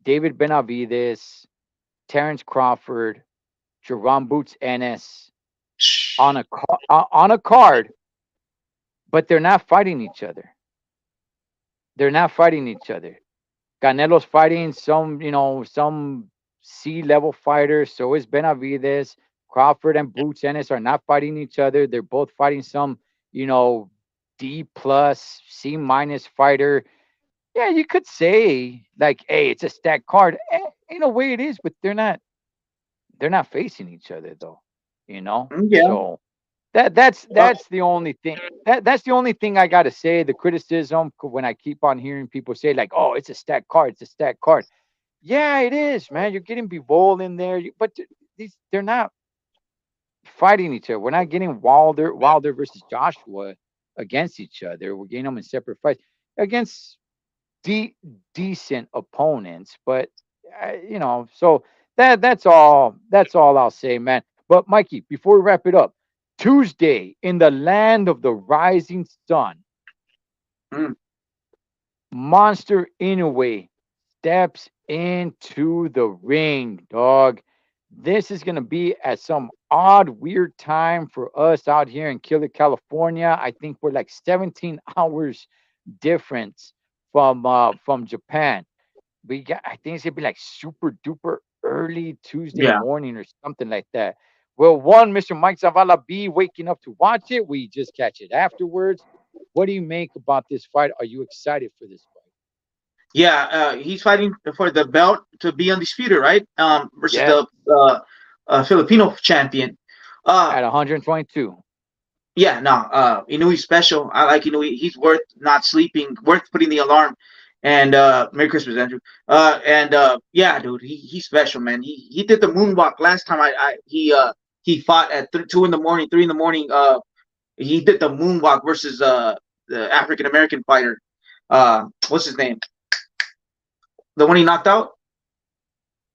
David Benavides, Terrence Crawford, Jerome Boots Ennis on a card, but they're not fighting each other. They're not fighting each other. Canelo's fighting some C-level fighters. So is Benavides. Crawford and Boots Ennis are not fighting each other. They're both fighting some, you know, D plus, C minus fighter. Yeah, you could say like, hey, it's a stacked card. In a way it is, but they're not facing each other though. You know? Yeah. So that's Uh, that's the only thing. That's the only thing I gotta say. The criticism when I keep on hearing people say like, "Oh, it's a stacked card. It's a stacked card." Yeah, it is, man. You're getting Bivol in there, but they're not fighting each other. We're not getting Wilder versus Joshua against each other. We're getting them in separate fights against de- decent opponents. But so that's all I'll say, man. But Mikey, before we wrap it up, Tuesday in the land of the rising sun, mm, Monster Inoue steps into the ring, dog. This is gonna be at some odd, weird time for us out here in Killer, California. I think we're like 17 hours difference from Japan. I think it's gonna be like super duper early Tuesday yeah. morning or something like that. Will one Mr. Mike Zavala be waking up to watch it? We just catch it afterwards. What do you make about this fight? Are you excited for this fight? Yeah, he's fighting for the belt to be undisputed, right? Versus Yes, the Filipino champion. Uh, at 122. yeah, no, Inouye's special. I like Inoue. He's worth not sleeping, worth putting the alarm. And Merry Christmas, Andrew. And yeah, dude, he's special, man. He did the moonwalk last time. He fought at 2 in the morning, 3 in the morning. He did the moonwalk versus the African American fighter. What's his name? The one he knocked out.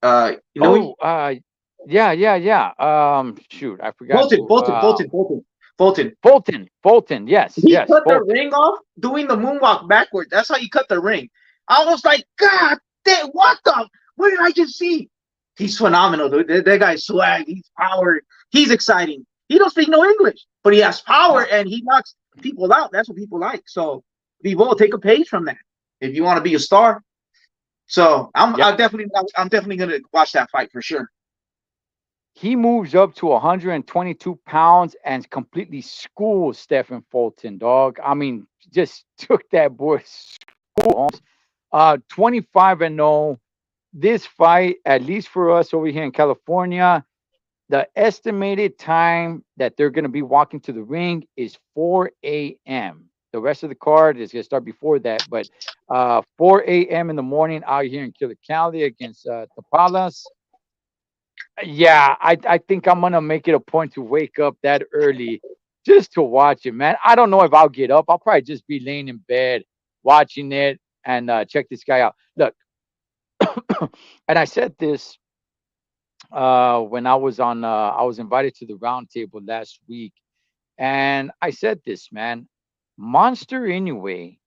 Inoue. Oh, yeah. Shoot, I forgot Bolton, who. Bolton, Bolton, Bolton, Bolton. Fulton. Yes, He yes, cut the Fulton. ring off doing the moonwalk backwards. That's how you cut the ring. I was like, God damn, what the? What did I just see? He's phenomenal, dude. That guy's swag. He's power. He's exciting. He don't speak no English, but he has power No, and he knocks people out. That's what people like. So, Vivo, take a page from that if you want to be a star. So, yep. I'm definitely gonna watch that fight for sure. He moves up to 122 pounds and completely schools Stephen Fulton, dog. I mean, just took that boy school. 25-0. This fight, at least for us over here in California, the estimated time that they're going to be walking to the ring is 4 a.m. The rest of the card is going to start before that, but 4 a.m. in the morning out here in Killer Cali against Tapalas. Yeah, I think I'm gonna make it a point to wake up that early just to watch it, man. I don't know if I'll get up. I'll probably just be laying in bed watching it and check this guy out. Look, and I said this when I was on. I was invited to the round table last week, and I said this, man. Monster anyway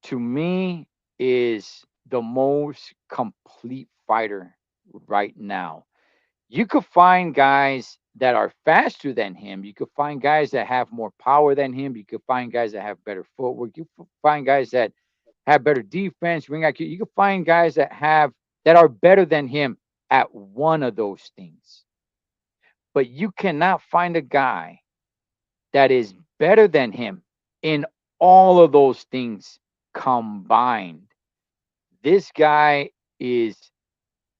to me is the most complete fighter right now. You could find guys that are faster than him. You could find guys that have more power than him. You could find guys that have better footwork. You could find guys that have better defense, ring IQ. You could find guys that are better than him at one of those things. But you cannot find a guy that is better than him in all of those things combined. This guy is,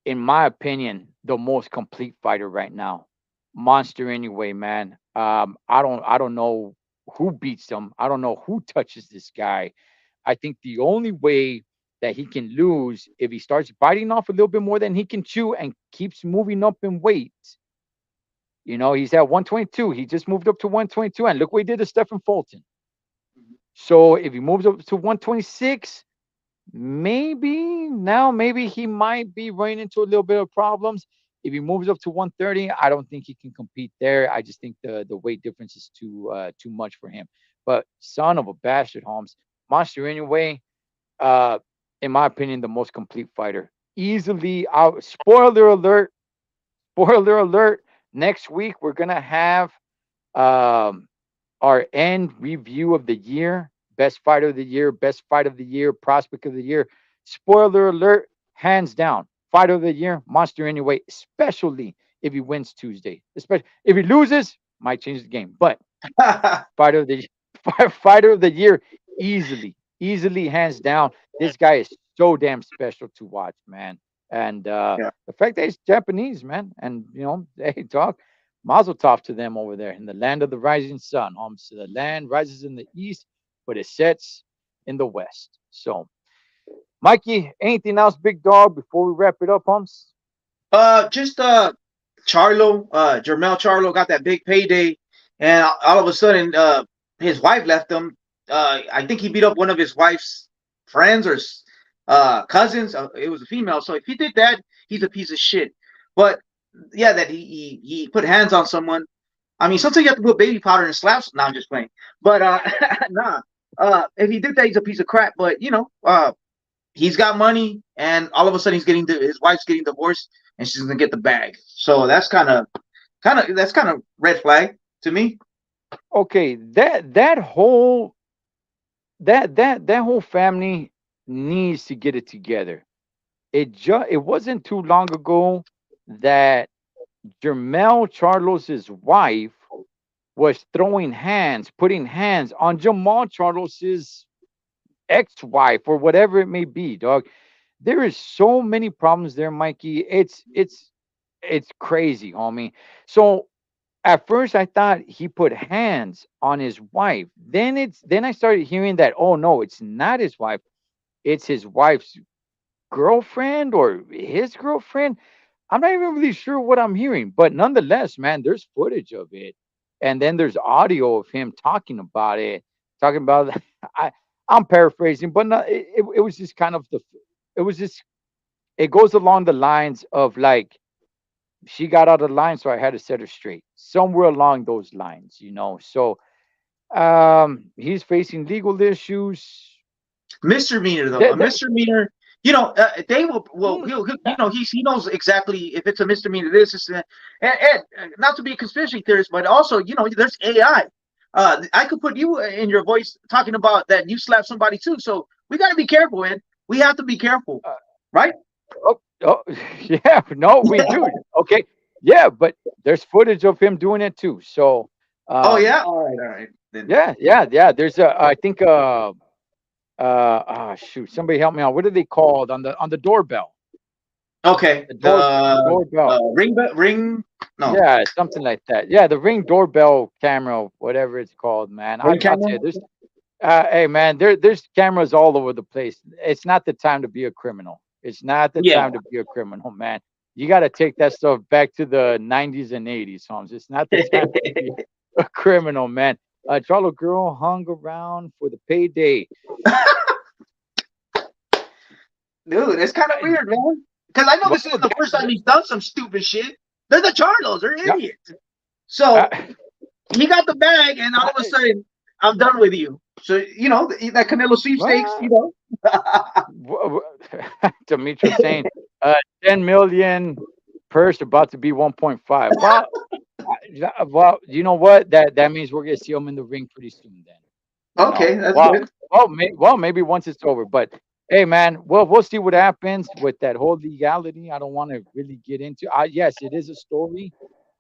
in my opinion, the most complete fighter right now. Monster anyway, man. I don't know who beats him. I don't know who touches this guy. I think the only way that he can lose if he starts biting off a little bit more than he can chew and keeps moving up in weight. He's at 122. He just moved up to 122, and look what he did to Stephen Fulton. So if he moves up to 126, maybe he might be running into a little bit of problems. If he moves up to 130, I don't think he can compete there. I just think the weight difference is too much for him. But son of a bastard, Holmes, Monster anyway. Uh, in my opinion, the most complete fighter. Easily out. Spoiler alert! Spoiler alert! Next week we're gonna have um, our end review of the year, best fighter of the year, best fight of the year, prospect of the year. Spoiler alert, hands down, fighter of the year, Monster anyway, especially if he wins Tuesday. Especially if he loses, might change the game. But fighter of the fighter of the year, easily, hands down. This guy is so damn special to watch, man. And Yeah. the fact that he's Japanese, man, and hey, dog, Mazel tov to them over there in the land of the rising sun. So the land rises in the east, but it sets in the west. So, Mikey, anything else, big dog, before we wrap it up, Holmes? Just Charlo, Jermel Charlo got that big payday, and all of a sudden, his wife left him. I think he beat up one of his wife's friends or cousins. It was a female. So if he did that, he's a piece of shit. But yeah, that he put hands on someone. I mean, sometimes you have to put baby powder and slaps. No, I'm just playing. But nah. If he did that, he's a piece of crap. But he's got money, and all of a sudden his wife's getting divorced, and she's gonna get the bag. So that's kind of red flag to me. Okay, that whole family needs to get it together. It wasn't too long ago that Jermel Charlos's wife was throwing hands, putting hands on Jamal Charlos's ex-wife or whatever it may be, dog. There is so many problems there, Mikey. It's crazy, homie. So at first I thought he put hands on his wife. Then I started hearing that, oh no, it's not his wife. It's his wife's girlfriend or his girlfriend. I'm not even really sure what I'm hearing, but nonetheless, man, there's footage of it, and then there's audio of him talking about it, talking about. I I'm paraphrasing, but no, it was just kind of it was just it goes along the lines of like she got out of line, so I had to set her straight, somewhere along those lines. So he's facing legal issues. Misdemeanor though, a That, that, misdemeanor. They will. Well, mm, he knows exactly if it's a misdemeanor. This is and not to be a conspiracy theorist, but also there's AI. I could put you in your voice talking about that you slapped somebody too. So we got to be careful, Ed. We have to be careful, uh, right? oh, yeah, no, we do. Okay, yeah, but there's footage of him doing it too. So, Oh um, yeah. All right. Then yeah. There's I think shoot, somebody help me out. What are they called on the doorbell? okay. The doorbell. Ring. No, Yeah, something like that. Yeah, the Ring doorbell camera, whatever it's called, man. ring I'll camera. tell you, hey, man, there's cameras all over the place. It's not the time to be a criminal. It's not the Yeah. time to be a criminal, man. You got to take that stuff back to the 90s and 80s, Holmes. It's not the time to be a criminal, man. Charlotte girl hung around for the payday. Dude, it's kind of weird, man. because I know Well, this isn't the first time he's done some stupid shit. They're the Charlos. They're yeah, idiots. So he got the bag, and all of a I, sudden, I'm done with you. So that Canelo sweepstakes. well, Demetrius saying, 10 million purse about to be 1.5. Well, you know what? That means we're gonna see him in the ring pretty soon. Then, you Okay, know, that's good. maybe once it's over. But hey, man, we'll see what happens with that whole legality. I don't want to really get into. Yes, it is a story.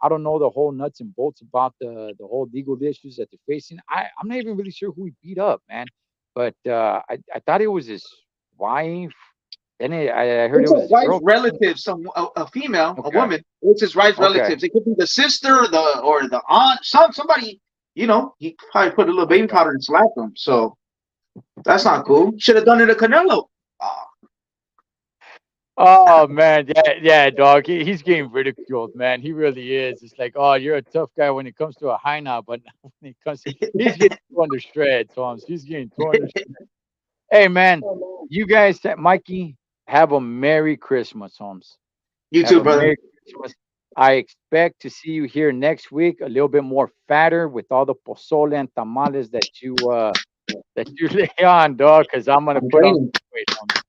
I don't know the whole nuts and bolts about the whole legal issues that they're facing. I'm not even really sure who he beat up, man. But I thought it was his wife. Then I heard it It's a was his wife's girlfriend. relative, a female, a Okay, woman. It's his wife's okay, relatives. It could be the sister, the aunt, somebody. He probably put a little baby okay. powder and slapped him. So that's not cool. Should have done it to Canelo. Oh, Oh man, yeah, yeah, dog. He's getting ridiculed, man. He really is. It's like, oh, you're a tough guy when it comes to a high now, but when it comes, he's getting torn to shreds, Holmes. He's getting torn to shreds. Hey, man, you guys, Mikey, have a Merry Christmas, Holmes. you Have too, a brother. Merry Christmas. I expect to see you here next week, a little bit more fatter with all the pozole and tamales that you lay on, dog. Because I'm gonna I'm put on some training. weight, Holmes.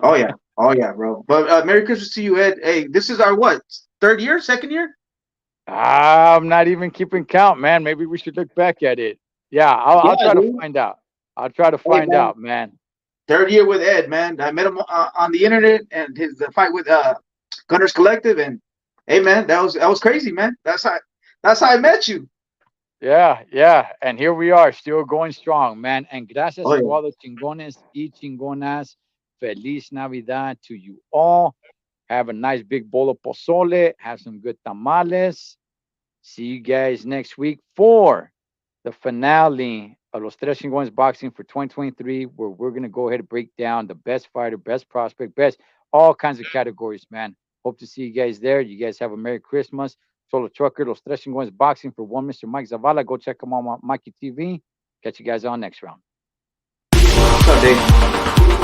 Oh yeah, bro. But Merry Christmas to you, Ed. Hey, this is our what? Third year, second year? I'm not even keeping count, man. Maybe we should look back at it. Yeah, I'll Yeah, try to dude. find out. I'll try to Hey, find man. out, man. Third year with Ed, man. I met him on the internet and his fight with Gunners Collective, and hey, man, that was crazy, man. That's how I met you. Yeah, yeah. And here we are, still going strong, man. And gracias Oh to yeah. all the chingones y chingonas. Feliz Navidad to you all. Have a nice big bowl of pozole. Have some good tamales. See you guys next week for the finale of Los Tres Chingones Boxing for 2023, where we're going to go ahead and break down the best fighter, best prospect, best all kinds of categories, man. Hope to see you guys there. You guys have a Merry Christmas. Solo Trucker, Los Tres Chingones Boxing for one Mr. Mike Zavala. Go check him out on Mikey TV. Catch you guys on next round. What's up, Dave?